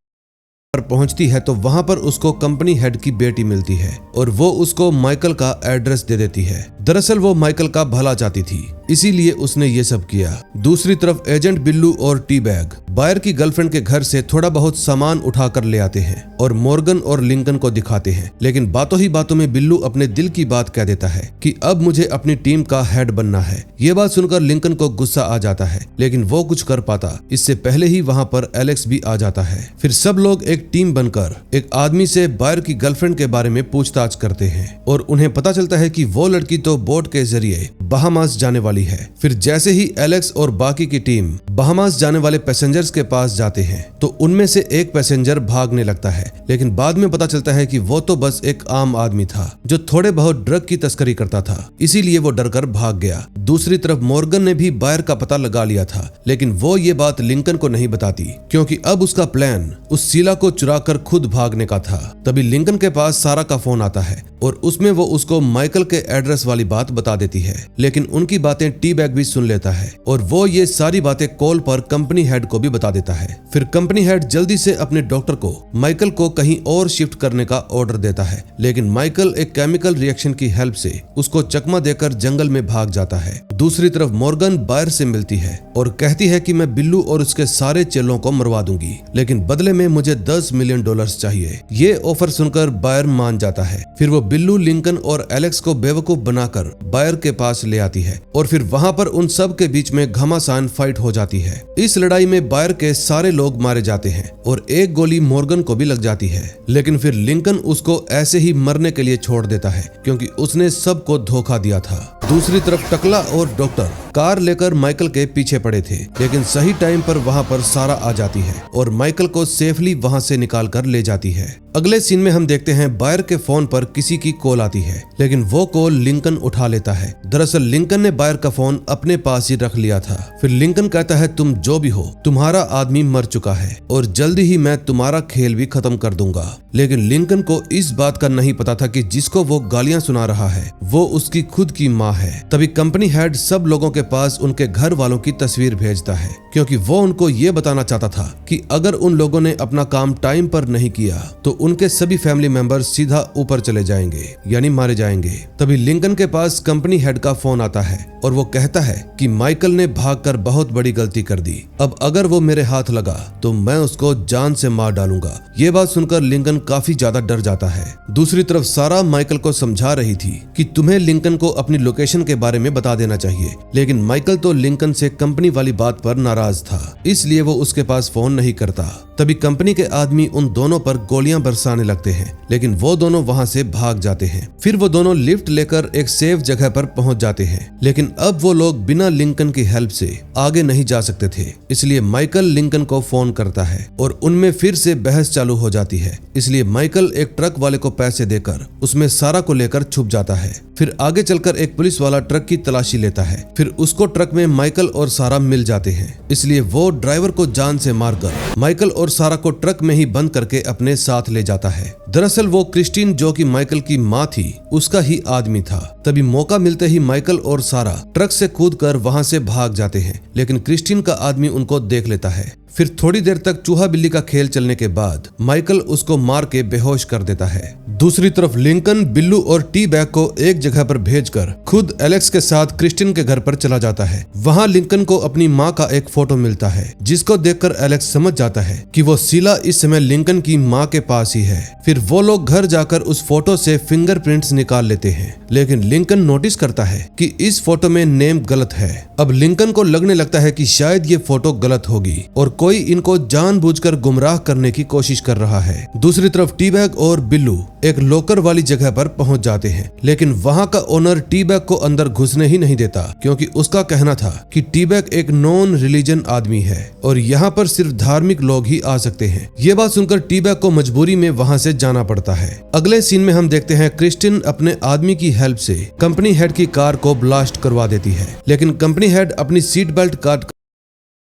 पहुंचती है तो वहां पर उसको कंपनी हेड की बेटी मिलती है और वो उसको माइकल का एड्रेस दे देती है। दरअसल वो माइकल का भला चाहती थी, इसीलिए उसने ये सब किया। दूसरी तरफ एजेंट बिल्लू और टी बैग बायर की गर्लफ्रेंड के घर से थोड़ा बहुत सामान उठाकर ले आते हैं और मॉर्गन और लिंकन को दिखाते हैं, लेकिन बातों ही बातों में बिल्लू अपने दिल की बात कह देता है कि अब मुझे अपनी टीम का हेड बनना है। ये बात सुनकर लिंकन को गुस्सा आ जाता है, लेकिन वो कुछ कर पाता इससे पहले ही वहां पर एलेक्स भी आ जाता है। फिर सब लोग एक टीम बनकर एक आदमी से बायर की गर्लफ्रेंड के बारे में पूछताछ करते हैं और उन्हें पता चलता है कि वो लड़की तो बोट के जरिए बहामास जाने वाली है। फिर जैसे ही एलेक्स और बाकी की टीम बहामास जाने वाले पैसेंजर्स के पास जाते हैं तो उनमें से एक पैसेंजर भागने लगता है, लेकिन बाद में पता चलता है कि वो तो बस एक आम आदमी था जो थोड़े बहुत ड्रग की तस्करी करता था, इसीलिए वो डरकर भाग गया। दूसरी तरफ मॉर्गन ने भी बायर का पता लगा लिया था, लेकिन वो ये बात लिंकन को नहीं बताती, क्योंकि अब उसका प्लान उस शीला को चुराकर खुद भागने का था। तभी लिंकन के पास सारा का फोन आता है और उसमें वो उसको माइकल के एड्रेस वाली बात बता देती है, लेकिन उनकी बातें टी बैग भी सुन लेता है और वो ये सारी बातें कॉल पर कंपनी हेड को भी बता देता है। फिर कंपनी हेड जल्दी से अपने डॉक्टर को माइकल को कहीं और शिफ्ट करने का ऑर्डर देता है, लेकिन माइकल एक केमिकल रिएक्शन की हेल्प से उसको चकमा देकर जंगल में भाग जाता है। दूसरी तरफ मॉर्गन बायर से मिलती है और कहती है कि मैं बिल्लू और उसके सारे चेलों को मरवा दूंगी, लेकिन बदले में मुझे $10 मिलियन चाहिए। ये ऑफर सुनकर बायर मान जाता है। फिर वो बिल्लू, लिंकन और एलेक्स को बेवकूफ बनाकर बायर के पास ले आती है और फिर वहां पर उन सब के बीच में घमासान फाइट हो जाती है। इस लड़ाई में बायर के सारे लोग मारे जाते हैं और एक गोली मॉर्गन को भी लग जाती है, लेकिन फिर लिंकन उसको ऐसे ही मरने के लिए छोड़ देता है क्योंकि उसने सबको धोखा दिया था। दूसरी तरफ टकला और डॉक्टर कार लेकर माइकल के पीछे पड़े थे, लेकिन सही टाइम पर वहाँ पर सारा आ जाती है और माइकल को सेफली वहाँ से निकाल कर ले जाती है। अगले सीन में हम देखते हैं बायर के फोन पर किसी की कॉल आती है, लेकिन वो कॉल लिंकन उठा लेता है। दरअसल लिंकन ने बायर का फोन अपने पास ही रख लिया था। फिर लिंकन कहता है तुम जो भी हो, तुम्हारा आदमी मर चुका है और जल्दी ही मैं तुम्हारा खेल भी खत्म कर दूंगा। लेकिन लिंकन को इस बात का नहीं पता था कि जिसको वो गालियां सुना रहा है वो उसकी खुद की माँ है। तभी कंपनी हेड सब लोगों के पास उनके घर वालों की तस्वीर भेजता है, क्योंकि वो उनको ये बताना चाहता था कि अगर उन लोगों ने अपना काम टाइम पर नहीं किया तो उनके सभी फैमिली मेंबर्स सीधा ऊपर चले जाएंगे, यानी मारे जाएंगे। तभी लिंकन के पास कंपनी हेड का फोन आता है और वो कहता है कि माइकल ने भागकर बहुत बड़ी गलती कर दी। अब अगर वो मेरे हाथ लगा तो मैं उसको जान से मार डालूंगा। ये बात सुनकर लिंकन काफी ज्यादा डर जाता है। दूसरी तरफ सारा माइकल को समझा रही थी कि तुम्हें लिंकन को अपनी लोकेशन के बारे में बता देना चाहिए, लेकिन माइकल तो लिंकन से कंपनी वाली बात पर नाराज था, इसलिए वो उसके पास फोन नहीं करता। तभी कंपनी के आदमी उन दोनों पर गोलियां बरसाने लगते हैं, लेकिन वो दोनों वहां से भाग जाते हैं। फिर वो दोनों लिफ्ट लेकर एक सेफ जगह पर पहुंच जाते हैं, लेकिन अब वो लोग बिना लिंकन की हेल्प से आगे नहीं जा सकते थे। इसलिए माइकल लिंकन को फोन करता है और उनमें फिर से बहस चालू हो जाती है। इसलिए माइकल एक ट्रक वाले को पैसे देकर उसमें सारा को लेकर छुप जाता है। फिर आगे चलकर एक पुलिस वाला ट्रक की तलाशी लेता है। फिर उसको ट्रक में माइकल और सारा मिल जाते हैं, इसलिए वो ड्राइवर को जान से मारकर माइकल और सारा को ट्रक में ही बंद करके अपने साथ ले जाता है। दरअसल वो क्रिस्टीन, जो कि माइकल की माँ थी, उसका ही आदमी था। तभी मौका मिलते ही माइकल और सारा ट्रक से कूदकर वहां से भाग जाते हैं, लेकिन क्रिस्टीन का आदमी उनको देख लेता है। फिर थोड़ी देर तक चूहा बिल्ली का खेल चलने के बाद माइकल उसको मार के बेहोश कर देता है। दूसरी तरफ लिंकन बिल्लू और टी बैग को एक जगह पर भेजकर खुद एलेक्स के साथ क्रिस्टीन के घर पर चला जाता है। वहां लिंकन को अपनी माँ का एक फोटो मिलता है, जिसको देखकर एलेक्स समझ जाता है कि वो शीला इस समय लिंकन की माँ के पास ही है। फिर वो लोग घर जाकर उस फोटो से फिंगरप्रिंट्स निकाल लेते हैं, लेकिन लिंकन नोटिस करता है कि इस फोटो में नेम गलत है। अब लिंकन को लगने लगता है कि शायद ये फोटो गलत होगी और कोई इनको जानबूझकर गुमराह करने की कोशिश कर रहा है। दूसरी तरफ टी बैग और बिल्लू एक लॉकर वाली जगह पर पहुंच जाते हैं, लेकिन वहां का ओनर टी बैग को अंदर घुसने ही नहीं देता, क्योंकि उसका कहना था कि टी बैग एक नॉन रिलीजन आदमी है और यहाँ पर सिर्फ धार्मिक लोग ही आ सकते हैं। ये बात सुनकर टी बैग को मजबूरी में वहां से जाना पड़ता है। अगले सीन में हम देखते हैं क्रिस्टीन अपने आदमी की हेल्प से कंपनी हेड की कार को ब्लास्ट करवा देती है, लेकिन कंपनी हेड अपनी सीट बेल्ट काट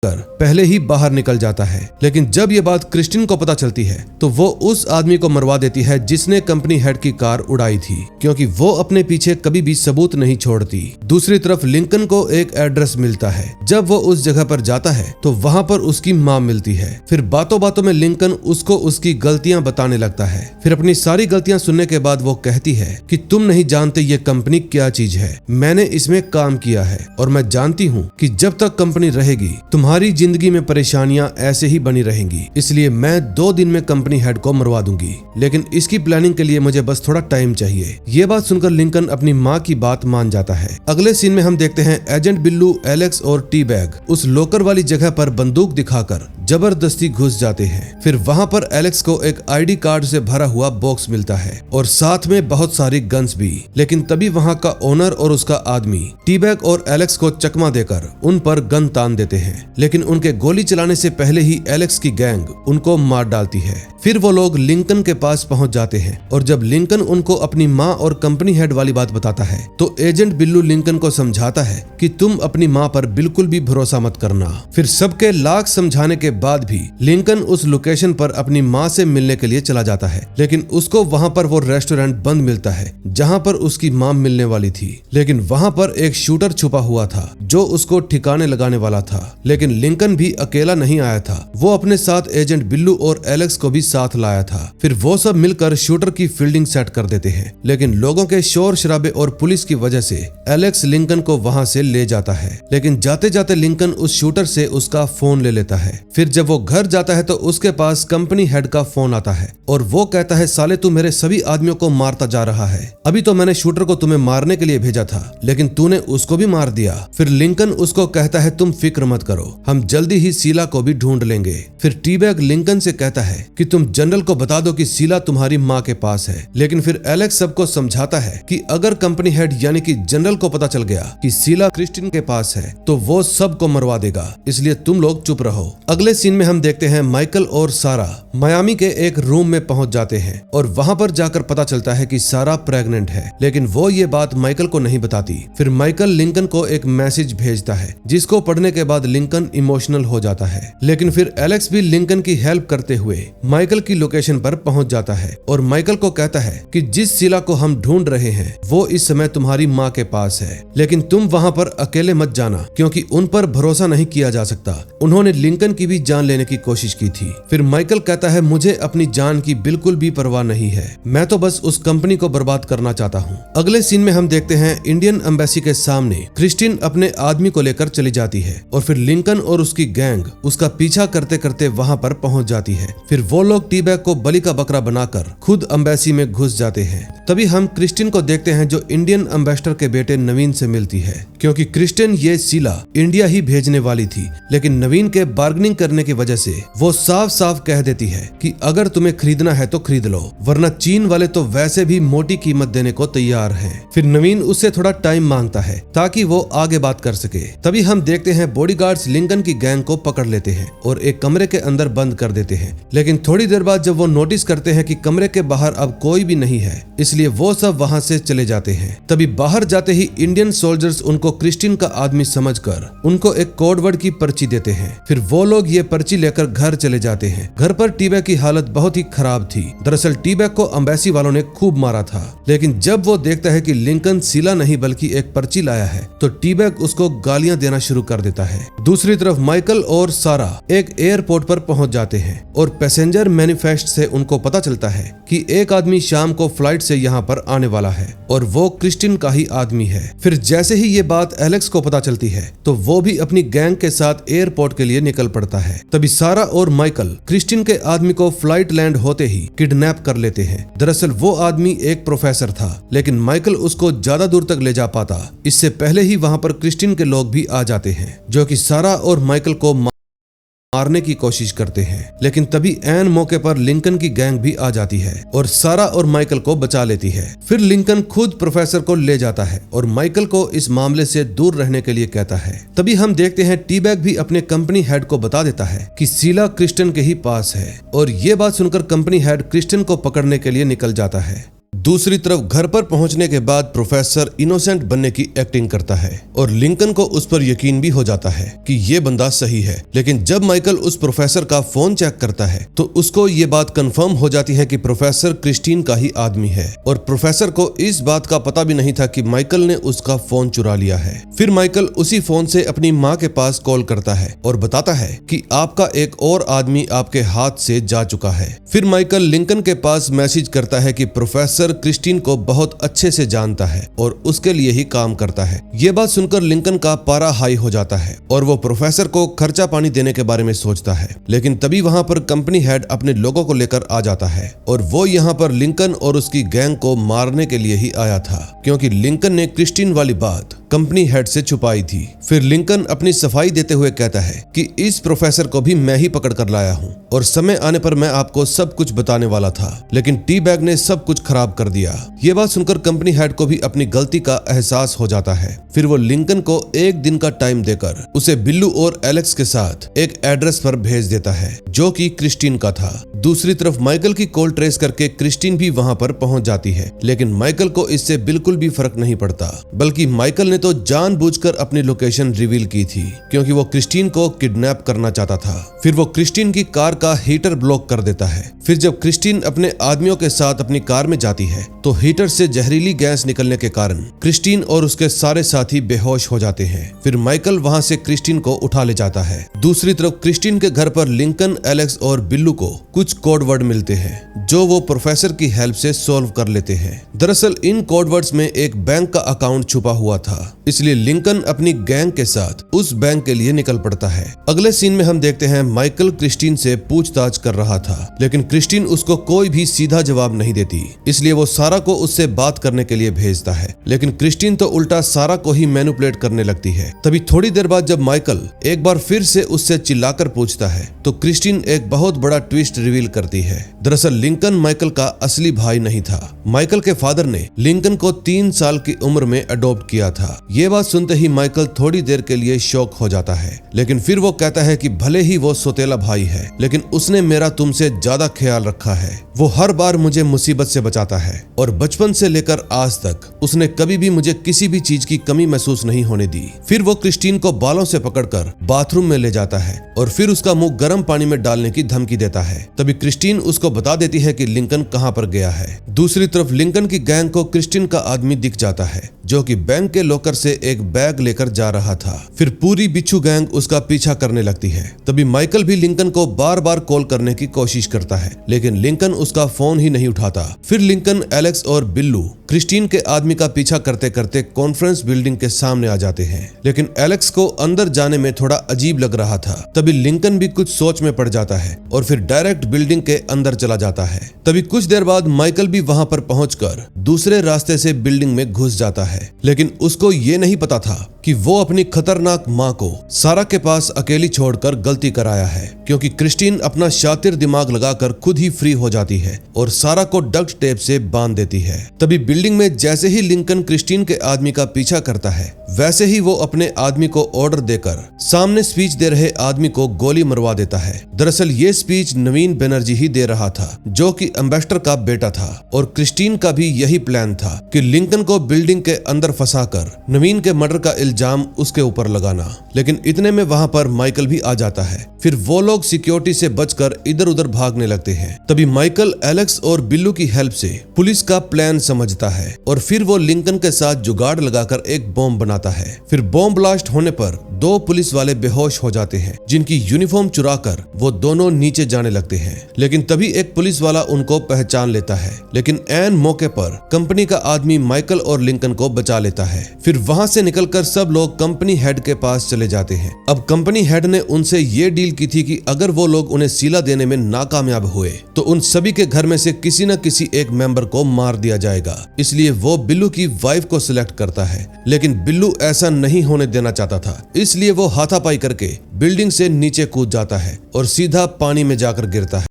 पहले ही बाहर निकल जाता है। लेकिन जब ये बात क्रिस्टीन को पता चलती है तो वो उस आदमी को मरवा देती है जिसने कंपनी हेड की कार उड़ाई थी, क्योंकि वो अपने पीछे कभी भी सबूत नहीं छोड़ती। दूसरी तरफ लिंकन को एक एड्रेस मिलता है। जब वो उस जगह पर जाता है तो वहां पर उसकी माँ मिलती है। फिर बातों बातों में लिंकन उसको उसकी गलतियां बताने लगता है। फिर अपनी सारी गलतियां सुनने के बाद वो कहती है कि तुम नहीं जानते ये कंपनी क्या चीज है, मैंने इसमें काम किया है और मैं जानती हूँ कि जब तक कंपनी रहेगी तुम्हारी जिंदगी में परेशानियां ऐसे ही बनी रहेंगी, इसलिए मैं 2 दिन में कंपनी हेड को मरवा दूंगी, लेकिन इसकी प्लानिंग के लिए मुझे बस थोड़ा टाइम चाहिए। ये बात सुनकर लिंकन अपनी माँ की बात मान जाता है। अगले सीन में हम देखते हैं एजेंट बिल्लू, एलेक्स और टी बैग उस लॉकर वाली जगह पर बंदूक दिखाकर जबरदस्ती घुस जाते हैं। फिर वहां पर एलेक्स को एक आईडी कार्ड से भरा हुआ बॉक्स मिलता है और साथ में बहुत सारी गन्स भी, लेकिन तभी वहां का ओनर और उसका आदमी टी बैग और एलेक्स को चकमा देकर उन पर गन तान देते हैं, लेकिन उनके गोली चलाने से पहले ही एलेक्स की गैंग उनको मार डालती है। फिर वो लोग लिंकन के पास पहुंच जाते हैं और जब लिंकन उनको अपनी माँ और कंपनी हेड वाली बात बताता है तो एजेंट बिल्लू लिंकन को समझाता है कि तुम अपनी माँ पर बिल्कुल भी भरोसा मत करना। फिर सबके लाख समझाने के बाद भी लिंकन उस लोकेशन पर अपनी माँ से मिलने के लिए चला जाता है, लेकिन उसको वहाँ पर वो रेस्टोरेंट बंद मिलता है जहाँ पर उसकी माँ मिलने वाली थी। लेकिन वहाँ पर एक शूटर छुपा हुआ था जो उसको ठिकाने लगाने वाला था, लेकिन लिंकन भी अकेला नहीं आया था। वो अपने साथ एजेंट बिल्लू और एलेक्स को भी साथ लाया था। फिर वो सब मिलकर शूटर की फील्डिंग सेट कर देते हैं, लेकिन लोगों के शोर शराबे और पुलिस की वजह से एलेक्स लिंकन को वहां से ले जाता है। लेकिन जाते जाते लिंकन उस शूटर से उसका फोन ले लेता है। फिर जब वो घर जाता है तो उसके पास कंपनी हेड का फोन आता है और वो कहता है, साले तू मेरे सभी आदमियों को मारता जा रहा है, अभी तो मैंने शूटर को तुम्हें मारने के लिए भेजा था लेकिन तूने उसको भी मार दिया। फिर लिंकन उसको कहता है, तुम फिक्र मत करो, हम जल्दी ही शीला को भी ढूंढ लेंगे। फिर टी-बैग लिंकन से कहता है कि तुम जनरल को बता दो कि शीला तुम्हारी माँ के पास है। लेकिन फिर एलेक्स सबको समझाता है कि अगर कंपनी हेड यानी कि जनरल को पता चल गया कि शीला क्रिस्टिन के पास है तो वो सबको मरवा देगा, इसलिए तुम लोग चुप रहो। अगले सीन में हम देखते हैं माइकल और सारा मायामी के एक रूम में पहुंच जाते हैं और वहां पर जाकर पता चलता है कि सारा प्रेग्नेंट है, लेकिन वो ये बात माइकल को नहीं बताती। फिर माइकल लिंकन को एक मैसेज भेजता है जिसको पढ़ने के बाद लिंकन इमोशनल हो जाता है। लेकिन फिर एलेक्स भी लिंकन की हेल्प करते हुए माइकल की लोकेशन पर पहुंच जाता है और माइकल को कहता है कि जिस शीला को हम ढूंढ रहे हैं वो इस समय तुम्हारी माँ के पास है, लेकिन तुम वहां पर अकेले मत जाना क्योंकि उन पर भरोसा नहीं किया जा सकता। उन्होंने लिंकन की भी जान लेने की कोशिश की थी। फिर माइकल कहता है मुझे अपनी जान की बिल्कुल भी परवाह नहीं है, मैं तो बस उस कंपनी को बर्बाद करना चाहता हूँ। अगले सीन में हम देखते हैं इंडियन एम्बेसी के सामने क्रिस्टिन अपने आदमी को लेकर चली जाती है और फिर लिंकन और उसकी गैंग उसका पीछा करते करते वहां पर पहुंच जाती है। फिर वो लोग टी-बैग को बलि का बकरा बनाकर खुद एम्बेसी में घुस जाते हैं। तभी हम क्रिस्टिन को देखते हैं जो इंडियन एम्बेसडर के बेटे नवीन से मिलती है, क्योंकि क्रिस्टिन ये शीला इंडिया ही भेजने वाली थी, लेकिन नवीन के बार्गेनिंग करने की वजह से वो साफ साफ कह देती है कि अगर तुम्हें खरीदना है तो खरीद लो, वरना चीन वाले तो वैसे भी मोटी कीमत देने को तैयार हैं। फिर नवीन उससे थोड़ा टाइम मांगता है ताकि वो आगे बात कर सके। तभी हम देखते हैं बॉडीगार्ड्स लिंकन की गैंग को पकड़ लेते हैं और एक कमरे के अंदर बंद कर देते हैं। लेकिन थोड़ी देर बाद जब वो नोटिस करते हैं कि कमरे के बाहर अब कोई भी नहीं है, इसलिए वो सब वहां से चले जाते हैं। तभी बाहर जाते ही इंडियन सोल्जर्स उनको क्रिस्टिन का आदमी समझकर उनको एक कोड वर्ड की पर्ची देते हैं। फिर वो लोग ये पर्ची लेकर घर चले जाते हैं। घर पर टी-बैग की हालत बहुत ही खराब थी। दरअसल टी-बैग को एम्बेसी वालों ने खूब मारा था, लेकिन जब वो देखता है कि लिंकन शीला नहीं बल्कि एक पर्ची लाया है तो टी-बैग उसको गालियां देना शुरू कर देता है। दूसरी तरफ माइकल और सारा एक एयरपोर्ट पर पहुंच जाते हैं और पैसेंजर मैनिफेस्ट से उनको पता चलता है कि एक आदमी शाम को फ्लाइट से यहाँ पर आने वाला है और वो क्रिस्टिन का ही आदमी है। फिर जैसे ही ये बात एलेक्स को पता चलती है तो वो भी अपनी गैंग के साथ एयरपोर्ट के लिए निकल पड़ता है। तभी सारा और माइकल क्रिस्टिन के आदमी को फ्लाइट लैंड होते ही किडनैप कर लेते हैं। दरअसल वो आदमी एक प्रोफेसर था, लेकिन माइकल उसको ज्यादा दूर तक ले जा पाता इससे पहले ही वहां पर क्रिस्टिन के लोग भी आ जाते हैं, जो कि सारा और माइकल को मारने की कोशिश करते हैं। लेकिन तभी एन मौके पर लिंकन की गैंग भी आ जाती है और सारा और माइकल को बचा लेती है। फिर लिंकन खुद प्रोफेसर को ले जाता है और माइकल को इस मामले से दूर रहने के लिए कहता है। तभी हम देखते हैं टी-बैग भी अपने कंपनी हेड को बता देता है कि शीला क्रिस्टिन के ही पास है और ये बात सुनकर कंपनी हेड क्रिस्टिन को पकड़ने के लिए निकल जाता है। दूसरी तरफ घर पर पहुंचने के बाद प्रोफेसर इनोसेंट बनने की एक्टिंग करता है और लिंकन को उस पर यकीन भी हो जाता है कि ये बंदा सही है। लेकिन जब माइकल उस प्रोफेसर का फोन चेक करता है तो उसको ये बात कंफर्म हो जाती है कि प्रोफेसर क्रिस्टिन का ही आदमी है और प्रोफेसर को इस बात का पता भी नहीं था कि माइकल ने उसका फोन चुरा लिया है। फिर माइकल उसी फोन से अपनी माँ के पास कॉल करता है और बताता है कि आपका एक और आदमी आपके हाथ से जा चुका है। फिर माइकल लिंकन के पास मैसेज करता है कि प्रोफेसर क्रिस्टिन को बहुत अच्छे से जानता है और उसके लिए ही काम करता है। ये बात सुनकर लिंकन का पारा हाई हो जाता है और वो प्रोफेसर को खर्चा पानी देने के बारे में सोचता है। लेकिन तभी वहां पर कंपनी हेड अपने लोगों को लेकर आ जाता है और वो यहाँ पर लिंकन और उसकी गैंग को मारने के लिए ही आया था, क्योंकि लिंकन ने क्रिस्टिन वाली बात कंपनी हेड से छुपाई थी। फिर लिंकन अपनी सफाई देते हुए कहता है कि इस प्रोफेसर को भी मैं ही पकड़ कर लाया हूँ और समय आने पर मैं आपको सब कुछ बताने वाला था, लेकिन टी-बैग ने सब कुछ खराब कर दिया। ये बात सुनकर कंपनी हेड को भी अपनी गलती का एहसास हो जाता है। फिर वो लिंकन को एक दिन का टाइम देकर उसे बिल्लू और एलेक्स के साथ एक एड्रेस पर भेज देता है जो कि क्रिस्टिन का था। दूसरी तरफ माइकल की कॉल ट्रेस करके क्रिस्टिन भी वहां पर पहुंच जाती है, लेकिन माइकल को इससे बिल्कुल भी फर्क नहीं पड़ता, बल्कि माइकल ने तो जानबूझकर अपनी लोकेशन रिवील की थी क्योंकि वो क्रिस्टिन को किडनैप करना चाहता था। फिर वो क्रिस्टिन की कार का हीटर ब्लॉक कर देता है। फिर जब क्रिस्टिन अपने आदमियों के साथ अपनी कार में जाती है तो हीटर से जहरीली गैस निकलने के कारण क्रिस्टिन और उसके सारे साथी बेहोश हो जाते हैं। फिर माइकल वहां से क्रिस्टिन को उठा ले जाता है। दूसरी तरफ क्रिस्टिन के घर पर लिंकन, एलेक्स और बिल्लू को कुछ कोड वर्ड मिलते हैं जो वो प्रोफेसर की हेल्प से सॉल्व कर लेते हैं। दरअसल इन कोड वर्ड्स में एक बैंक का अकाउंट छुपा हुआ था इसलिए लिंकन अपनी गैंग के साथ उस बैंक के लिए निकल पड़ता है। अगले सीन में हम देखते हैं माइकल क्रिस्टीन से पूछताछ कर रहा था, लेकिन क्रिस्टीन उसको कोई भी सीधा जवाब नहीं देती, इसलिए वो सारा को उससे बात करने के लिए भेजता है। लेकिन क्रिस्टीन तो उल्टा सारा को ही मैनिपुलेट करने लगती है। तभी थोड़ी देर बाद जब माइकल एक बार फिर से उससे चिल्लाकर पूछता है तो क्रिस्टीन एक बहुत बड़ा ट्विस्ट रिवील करती है। दरअसल लिंकन माइकल का असली भाई नहीं था। माइकल के फादर ने लिंकन को 3 साल की उम्र में अडॉप्ट किया था। ये बात सुनते ही माइकल थोड़ी देर के लिए शॉक हो जाता है, लेकिन फिर वो कहता है कि भले ही वो सौतेला भाई है, लेकिन उसने मेरा तुमसे ज्यादा ख्याल रखा है। वो हर बार मुझे मुसीबत से बचाता है और बचपन से लेकर आज तक उसने कभी भी मुझे किसी भी चीज की कमी महसूस नहीं होने दी। फिर वो क्रिस्टीन को बालों से पकड़कर बाथरूम में ले जाता है और फिर उसका मुंह गर्म पानी में डालने की धमकी देता है। तभी क्रिस्टीन उसको बता देती है कि लिंकन कहां पर गया है। दूसरी तरफ लिंकन की गैंग को क्रिस्टीन का आदमी दिख जाता है जो कि बैंक के लॉकर से एक बैग लेकर जा रहा था। फिर पूरी बिच्छू गैंग उसका पीछा करने लगती है। तभी माइकल भी लिंकन को बार बार कॉल करने की कोशिश करता है, लेकिन लिंकन उसका फोन ही नहीं उठाता। फिर लिंकन, एलेक्स और बिल्लू क्रिस्टीन के आदमी का पीछा करते करते कॉन्फ्रेंस बिल्डिंग के सामने आ जाते हैं, लेकिन एलेक्स को अंदर जाने में थोड़ा अजीब लग रहा था। तभी लिंकन भी कुछ सोच में पड़ जाता है और फिर डायरेक्ट बिल्डिंग के अंदर चला जाता है। तभी कुछ देर बाद माइकल भी वहां पर पहुंचकर दूसरे रास्ते से बिल्डिंग में घुस जाता है, लेकिन उसको ये नहीं पता था कि वो अपनी खतरनाक माँ को सारा के पास अकेली छोड़कर गलती कराया है, क्योंकि क्रिस्टीन अपना शातिर दिमाग लगाकर खुद ही फ्री हो जाती है और सारा को डक्ट टेप से बांध देती है। तभी बिल्डिंग में जैसे ही लिंकन क्रिस्टीन के आदमी का पीछा करता है, वैसे ही वो अपने आदमी को ऑर्डर देकर सामने स्पीच दे रहे आदमी को गोली मरवा देता है। दरअसल ये स्पीच नवीन बनर्जी ही दे रहा था, जो कि एम्बेसडर का बेटा था, और क्रिस्टीन का भी यही प्लान था कि लिंकन को बिल्डिंग के अंदर फंसाकर नवीन के मर्डर का इल्जाम उसके ऊपर लगाना। लेकिन इतने में वहां पर माइकल भी आ जाता है। फिर वो लोग सिक्योरिटी से बचकर इधर उधर भागने लगते हैं। तभी माइकल, एलेक्स और बिल्लू की हेल्प से पुलिस का प्लान समझता है और फिर वो लिंकन के साथ जुगाड़ लगाकर एक बॉम्ब बनाता है। फिर बॉम्ब ब्लास्ट होने पर 2 पुलिस वाले बेहोश हो जाते हैं, जिनकी यूनिफॉर्म चुराकर वो दोनों नीचे जाने लगते हैं। लेकिन तभी एक पुलिस वाला उनको पहचान लेता है, लेकिन ऐन मौके पर कंपनी का आदमी माइकल और लिंकन को बचा लेता है। फिर वहां से निकलकर सब लोग कंपनी हेड के पास चले जाते हैं। अब कंपनी हेड ने उनसे ये डील की थी कि अगर वो लोग उन्हें सीला देने में नाकामयाब हुए तो उन सभी के घर में से किसी न किसी एक मेंबर को मार दिया जाएगा। इसलिए वो बिल्लू की वाइफ को सिलेक्ट करता है, लेकिन बिल्लू ऐसा नहीं होने देना चाहता था, इसलिए वो हाथापाई करके बिल्डिंग से नीचे कूद जाता है और सीधा पानी में जाकर गिरता है।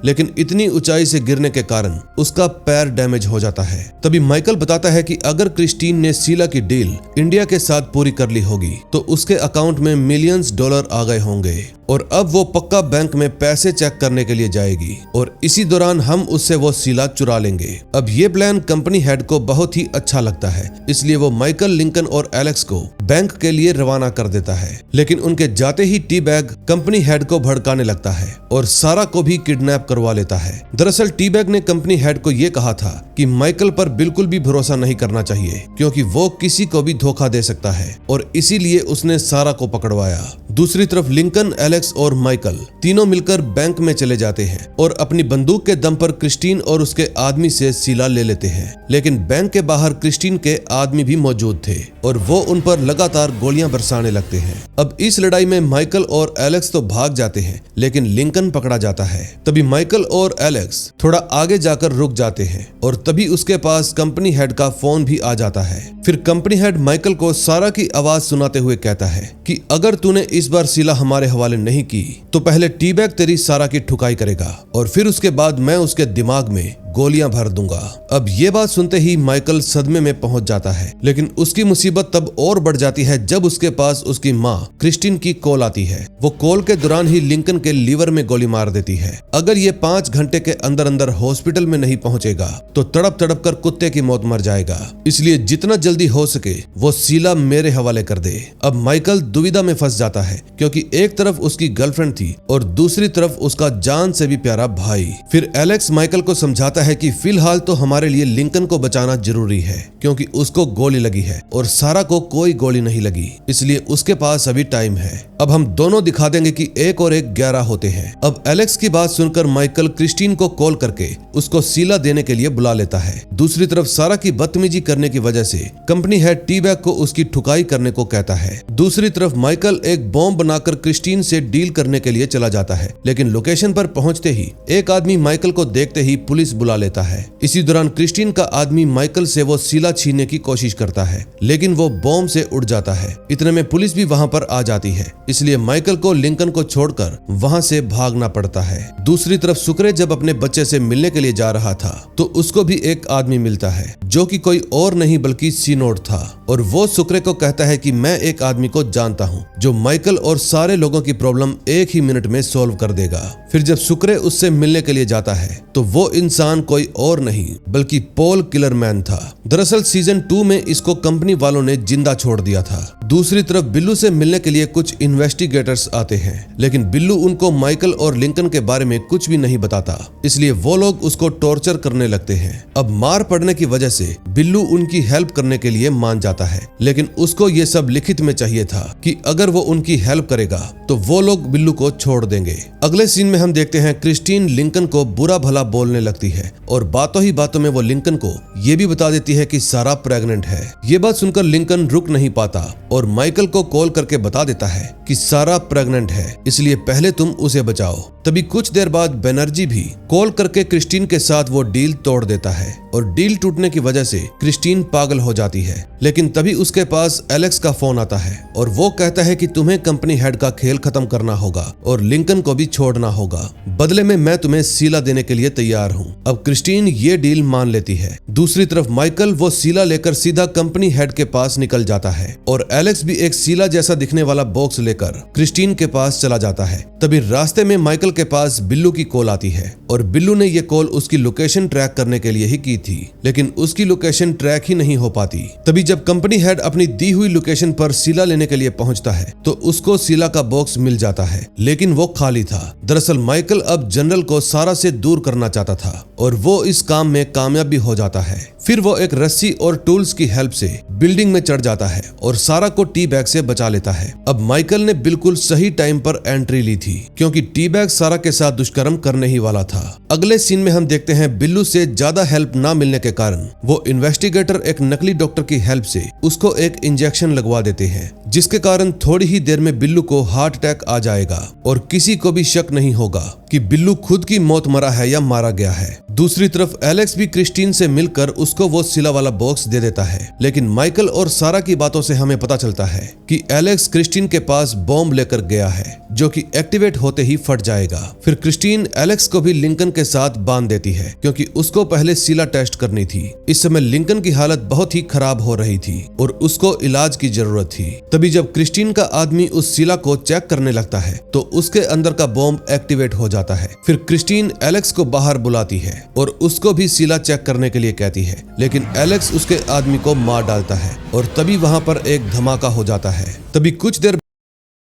लेकिन इतनी ऊंचाई से गिरने के कारण उसका पैर डैमेज हो जाता है। तभी माइकल बताता है कि अगर क्रिस्टीन ने सीला की डील इंडिया के साथ पूरी कर ली होगी तो उसके अकाउंट में मिलियंस डॉलर आ गए होंगे और अब वो पक्का बैंक में पैसे चेक करने के लिए जाएगी और इसी दौरान हम उससे वो सीला चुरा लेंगे। अब ये प्लान कंपनी हेड को बहुत ही अच्छा लगता है, इसलिए वो माइकल, लिंकन और एलेक्स को बैंक के लिए रवाना कर देता है। लेकिन उनके जाते ही टी बैग कंपनी हेड को भड़काने लगता है और सारा को भी किडनैप करवा लेता है। दरअसल टी बैग ने कंपनी हेड को ये कहा था कि माइकल पर बिल्कुल भी भरोसा नहीं करना चाहिए, क्योंकि वो किसी को भी धोखा दे सकता है, और इसीलिए उसने सारा को पकड़वाया। दूसरी तरफ लिंकन, एलेक्स और माइकल तीनों मिलकर बैंक में चले जाते हैं और अपनी बंदूक के दम पर क्रिस्टीन और उसके आदमी से सीला ले लेते हैं। लेकिन बैंक के बाहर क्रिस्टीन के आदमी भी मौजूद थे और वो उन पर लगातार गोलियां बरसाने लगते हैं। अब इस लड़ाई में माइकल और एलेक्स तो भाग जाते हैं, लेकिन लिंकन पकड़ा जाता है। तभी माइकल और एलेक्स थोड़ा आगे जाकर रुक जाते हैं और तभी उसके पास कंपनी हेड का फोन भी आ जाता है। फिर कंपनी हेड माइकल को सारा की आवाज सुनाते हुए कहता है कि अगर तूने इस बार सीला हमारे हवाले नहीं की तो पहले टी बैग तेरी सारा की ठुकाई करेगा और फिर उसके बाद मैं उसके दिमाग में गोलियां भर दूंगा। अब ये बात सुनते ही माइकल सदमे में पहुंच जाता है, लेकिन उसकी मुसीबत तब और बढ़ जाती है जब उसके पास उसकी माँ क्रिस्टीन की कॉल आती है। वो कॉल के दौरान ही लिंकन के लीवर में गोली मार देती है। अगर ये 5 घंटे के अंदर अंदर हॉस्पिटल में नहीं पहुंचेगा तो तड़प तड़प कर कुत्ते की मौत मर जाएगा, इसलिए जितना जल्दी हो सके वो सीला मेरे हवाले कर दे। अब माइकल दुविधा में फंस जाता है, क्योंकि एक तरफ उसकी गर्लफ्रेंड थी और दूसरी तरफ उसका जान से भी प्यारा भाई। फिर एलेक्स माइकल को समझाता है है कि फिलहाल तो हमारे लिए लिंकन को बचाना जरूरी है क्योंकि उसको गोली लगी है और सारा को कोई गोली नहीं लगी, इसलिए उसके पास अभी टाइम है। अब हम दोनों दिखा देंगे कि 1 और 1 11 होते हैं। अब एलेक्स की बात सुनकर माइकल क्रिस्टीन को कॉल करके उसको सीला देने के लिए बुला लेता है। दूसरी तरफ सारा की बदतमीजी करने की वजह से कंपनी हेड टी-बैग को उसकी ठुकाई करने को कहता है। दूसरी तरफ माइकल एक बॉम्ब बनाकर क्रिस्टीन से डील करने के लिए चला जाता है, लेकिन लोकेशन पर पहुंचते ही एक आदमी माइकल को देखते ही पुलिस बुला लेता है। इसी दौरान क्रिस्टीन का आदमी माइकल से वो सीला छीनने की कोशिश करता है, लेकिन वो बॉम्ब से उड़ जाता है। इतने में पुलिस भी वहां पर आ जाती है, इसलिए माइकल को लिंकन को छोड़कर वहां से भागना पड़ता है। दूसरी तरफ सुक्रे जब अपने बच्चे से मिलने के लिए जा रहा था तो उसको भी एक आदमी मिलता है जो कि कोई और नहीं बल्कि सीनोड था, और वो सुक्रे को कहता है कि मैं एक आदमी को जानता हूँ जो माइकल और सारे लोगों की प्रॉब्लम 1 ही मिनट में सॉल्व कर देगा। फिर जब सुक्रे उससे मिलने के लिए जाता है तो वो इंसान कोई और नहीं बल्कि पॉल किलरमैन था। दरअसल सीजन 2 में इसको कंपनी वालों ने जिंदा छोड़ दिया था। दूसरी तरफ बिल्लू से मिलने के लिए कुछ इन्वेस्टिगेटर्स आते हैं, लेकिन बिल्लू उनको माइकल और लिंकन के बारे में कुछ भी नहीं बताता, इसलिए वो लोग उसको टॉर्चर करने लगते हैं। अब मार पड़ने की वजह से बिल्लू उनकी हेल्प करने के लिए मान जाता है, लेकिन उसको ये सब लिखित में चाहिए था कि अगर वो उनकी हेल्प करेगा तो वो लोग बिल्लू को छोड़ देंगे। अगले सीन में हम देखते हैं क्रिस्टीन लिंकन को बुरा भला बोलने लगती है और बातों ही बातों में वो लिंकन को ये भी बता देती है कि सारा प्रेग्नेंट है। ये बात सुनकर लिंकन रुक नहीं पाता और माइकल को कॉल करके बता देता है कि सारा प्रेग्नेंट है, इसलिए पहले तुम उसे बचाओ। तभी कुछ देर बाद बनर्जी भी कॉल करके क्रिस्टीन के साथ वो डील तोड़ देता है और डील टूटने की वजह से क्रिस्टीन पागल हो जाती है। लेकिन तभी उसके पास एलेक्स का फोन आता है और वो कहता है कि तुम्हें कंपनी हेड का खेल खत्म करना होगा और लिंकन को भी छोड़ना होगा, बदले में मैं तुम्हें सीला देने के लिए तैयार हूँ। अब क्रिस्टीन ये डील मान लेती है। दूसरी तरफ माइकल वो सीला लेकर सीधा कंपनी हेड के पास निकल जाता है और एलेक्स भी एक सीला जैसा दिखने वाला बॉक्स लेकर क्रिस्टीन के पास चला जाता है। तभी रास्ते में माइकल के पास बिल्लू की कॉल आती है और बिल्लू ने ये कॉल उसकी लोकेशन ट्रैक करने के लिए ही की थी, लेकिन उसकी लोकेशन ट्रैक ही नहीं हो पाती। तभी जब कंपनी हेड अपनी दी हुई लोकेशन पर सीला लेने के लिए पहुंचता है तो उसको सीला का बॉक्स मिल जाता है, लेकिन वो खाली था। दरअसल माइकल अब जनरल को सारा से दूर करना चाहता था और वो इस काम में कामयाब भी हो जाता है। फिर वो एक रस्सी और टूल्स की हेल्प से बिल्डिंग में चढ़ जाता है और सारा को टी बैग से बचा लेता है। अब माइकल ने बिल्कुल सही टाइम पर एंट्री ली थी क्योंकि टी बैग सारा के साथ दुष्कर्म करने ही वाला था। अगले सीन में हम देखते हैं बिल्लू से ज्यादा हेल्प ना मिलने के कारण वो इन्वेस्टिगेटर एक नकली डॉक्टर की हेल्प से उसको एक इंजेक्शन लगवा देते हैं, जिसके कारण थोड़ी ही देर में बिल्लू को हार्ट अटैक आ जाएगा और किसी को भी शक नहीं होगा कि बिल्लू खुद की मौत मरा है या मारा गया है। दूसरी तरफ एलेक्स भी क्रिस्टीन से मिलकर उसको वो सिला वाला बॉक्स दे देता है, लेकिन माइकल और सारा की बातों से हमें पता चलता है कि एलेक्स क्रिस्टीन के पास बॉम्ब लेकर गया है जो कि एक्टिवेट होते ही फट जाएगा। फिर क्रिस्टीन एलेक्स को भी लिंकन के साथ बांध देती है क्योंकि उसको पहले सीला टेस्ट करनी थी। इस समय लिंकन की हालत बहुत ही खराब हो रही थी और उसको इलाज की जरूरत थी। तभी जब क्रिस्टीन का आदमी उस सीला को चेक करने लगता है तो उसके अंदर का बॉम्ब एक्टिवेट हो जाता है। फिर क्रिस्टीन एलेक्स को बाहर बुलाती है और उसको भी सीला चेक करने के लिए कहती है, लेकिन एलेक्स उसके आदमी को मार डालता है और तभी वहां पर एक धमाका हो जाता है। तभी कुछ देर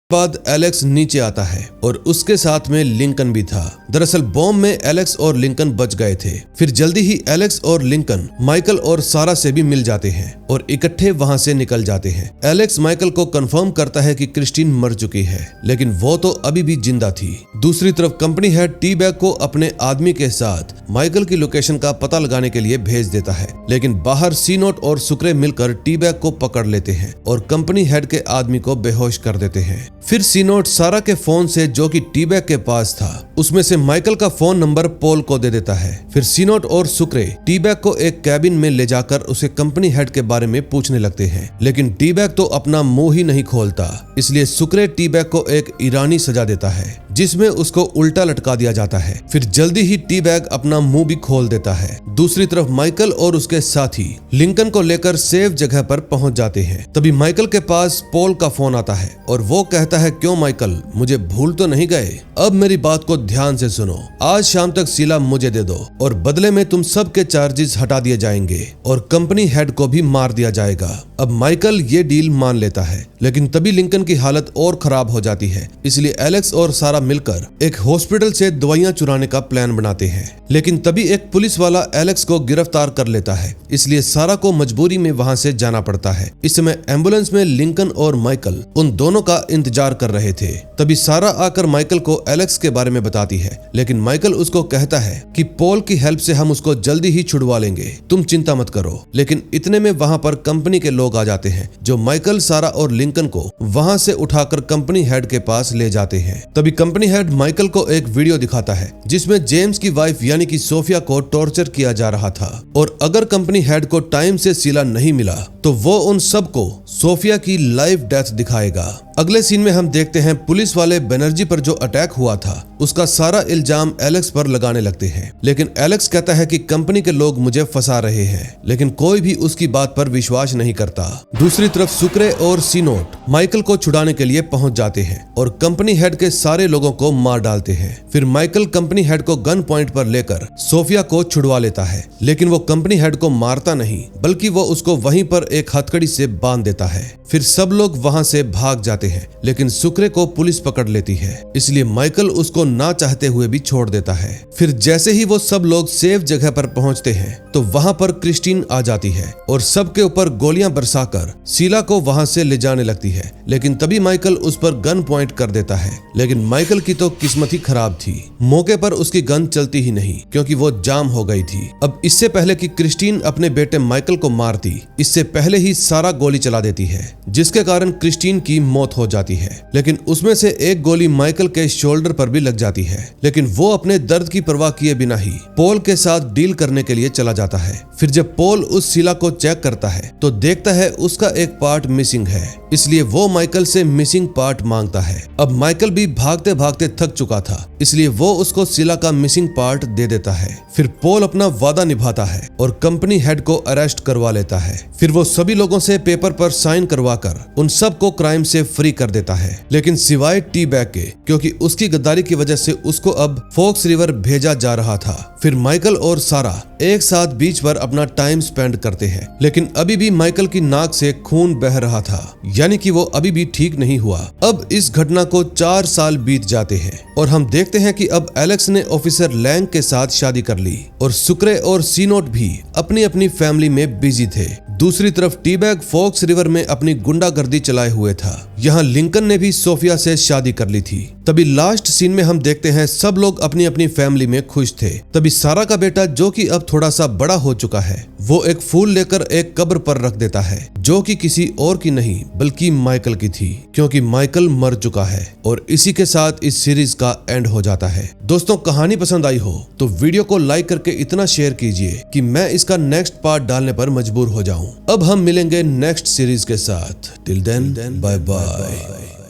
बाद एलेक्स नीचे आता है और उसके साथ में लिंकन भी था। दरअसल बॉम्ब में एलेक्स और लिंकन बच गए थे। फिर जल्दी ही एलेक्स और लिंकन माइकल और सारा से भी मिल जाते हैं और इकट्ठे वहां से निकल जाते हैं। एलेक्स माइकल को कंफर्म करता है कि क्रिस्टीन मर चुकी है, लेकिन वो तो अभी भी जिंदा थी। दूसरी तरफ कंपनी हेड टी बैग को अपने आदमी के साथ माइकल की लोकेशन का पता लगाने के लिए भेज देता है, लेकिन बाहर सीनोट और सुक्रे मिलकर टी बैग को पकड़ लेते हैं और कंपनी हेड के आदमी को बेहोश कर देते हैं। फिर सीनोट सारा के फोन से जो कि टी बैग के पास था उसमें से माइकल का फोन नंबर पॉल को दे देता है। फिर सीनोट और सुक्रे टी बैग को एक कैबिन में ले जाकर उसे कंपनी हेड के बारे में पूछने लगते हैं, लेकिन टी बैग तो अपना मुंह ही नहीं खोलता, इसलिए सुक्रे टी बैग को एक ईरानी सजा देता है जिसमें उसको उल्टा लटका दिया जाता है। फिर जल्दी ही टी बैग अपना मुंह भी खोल देता है। दूसरी तरफ माइकल और उसके साथी लिंकन को लेकर सेफ जगह पर पहुंच जाते हैं। तभी माइकल के पास पॉल का फोन आता है और वो कहता है, क्यों माइकल, मुझे भूल तो नहीं गए? अब मेरी बात को ध्यान से सुनो, आज शाम तक सीला मुझे दे दो और बदले में तुम सबके चार्जेस हटा दिए जाएंगे और कंपनी हेड को भी मार दिया जाएगा। अब माइकल ये डील मान लेता है, लेकिन तभी लिंकन की हालत और खराब हो जाती है, इसलिए एलेक्स और सारा मिलकर एक हॉस्पिटल से दवाइयां चुराने का प्लान बनाते हैं, लेकिन तभी एक पुलिस वाला एलेक्स को गिरफ्तार कर लेता है, इसलिए सारा को मजबूरी में वहां से जाना पड़ता है। इस समय एम्बुलेंस में लिंकन और माइकल उन दोनों का इंतजार कर रहे थे। तभी सारा आकर माइकल को एलेक्स के बारे में बताती है, लेकिन माइकल उसको कहता है कि पॉल की हेल्प से हम उसको जल्दी ही छुड़वा लेंगे, तुम चिंता मत करो। लेकिन इतने में वहां पर कंपनी के लोग आ जाते हैं, जो माइकल, सारा और लिंकन को वहां से उठाकर कंपनी हेड के पास ले जाते हैं। तभी कंपनी हेड माइकल को एक वीडियो दिखाता है जिसमें जेम्स की वाइफ यानी कि सोफिया को टॉर्चर किया जा रहा था, और अगर कंपनी हेड को टाइम से शीला नहीं मिला तो वो उन सबको सोफिया की लाइव डेथ दिखाएगा। अगले सीन में हम देखते हैं पुलिस वाले बनर्जी पर जो अटैक हुआ था उसका सारा इल्जाम एलेक्स पर लगाने लगते हैं, लेकिन एलेक्स कहता है कि कंपनी के लोग मुझे फंसा रहे हैं, लेकिन कोई भी उसकी बात पर विश्वास नहीं करता। दूसरी तरफ सुक्रे और सीनोट माइकल को छुड़ाने के लिए पहुंच जाते हैं और कंपनी हेड के सारे लोगों को मार डालते हैं। फिर माइकल कंपनी हेड को गन पॉइंट पर लेकर सोफिया को छुड़वा लेता है, लेकिन वो कंपनी हेड को मारता नहीं बल्कि वो उसको वहीं पर एक हथकड़ी से बांध देता है। फिर सब लोग वहां से भाग जाते हैं, लेकिन सुक्रे को पुलिस पकड़ लेती है, इसलिए माइकल उसको ना चाहते हुए भी छोड़ देता है। फिर जैसे ही वो सब लोग सेफ जगह पर पहुंचते हैं तो वहां पर क्रिस्टीन आ जाती है और सबके ऊपर गोलियां बरसाकर शीला को वहां से ले जाने लगती है, लेकिन तभी माइकल उस पर गन पॉइंट कर देता है। लेकिन माइकल की तो किस्मत ही खराब थी, मौके पर उसकी गन चलती ही नहीं क्योंकि वो जाम हो गई थी। अब इससे पहले कि क्रिस्टीन अपने बेटे माइकल को मारती, इससे पहले ही सारा गोली चला देती है, जिसके कारण क्रिस्टीन की मौत हो जाती है। लेकिन उसमें से एक गोली माइकल के शोल्डर पर भी लग जाती है, लेकिन वो अपने दर्द की परवाह किए बिना ही पॉल के साथ डील करने के लिए चला जाता है। फिर जब पॉल उस शीला को चेक करता है तो देखता है उसका एक पार्ट मिसिंग है, इसलिए वो माइकल से मिसिंग पार्ट मांगता है। अब माइकल भी भागते भागते थक चुका था, इसलिए वो उसको शीला का मिसिंग पार्ट दे देता है। फिर पॉल अपना वादा निभाता है और कंपनी हेड को अरेस्ट करवा लेता है। फिर वो सभी लोगों से पेपर पर साइन करवाकर उन सबको क्राइम से फ्री कर देता है, लेकिन सिवाय टी बैग के, क्योंकि उसकी गद्दारी की वजह से उसको अब फोक्स रिवर भेजा जा रहा था। फिर माइकल और सारा एक साथ बीच पर अपना टाइम स्पेंड करते हैं, लेकिन अभी भी माइकल की नाक से खून बह रहा था, यानी कि वो अभी भी ठीक नहीं हुआ। अब इस घटना को 4 साल बीत जाते हैं और हम देखते हैं कि अब एलेक्स ने ऑफिसर लैंग के साथ शादी कर ली और सुक्रे और सीनोट भी अपनी अपनी फैमिली में बिजी थे। दूसरी तरफ टीबैग फोक्स रिवर में अपनी गुंडागर्दी चलाए हुए था। यहाँ लिंकन ने भी सोफिया से शादी कर ली थी। तभी लास्ट सीन में हम देखते हैं सब लोग अपनी अपनी फैमिली में खुश थे। तभी सारा का बेटा, जो कि अब थोड़ा सा बड़ा हो चुका है, वो एक फूल लेकर एक कब्र पर रख देता है, जो कि किसी और की नहीं बल्कि माइकल की थी, क्योंकि माइकल मर चुका है। और इसी के साथ इस सीरीज का एंड हो जाता है। दोस्तों, कहानी पसंद आई हो तो वीडियो को लाइक करके इतना शेयर कीजिए कि मैं इसका नेक्स्ट पार्ट डालने पर मजबूर हो जाऊं। अब हम मिलेंगे नेक्स्ट सीरीज के साथ। Till then, bye bye.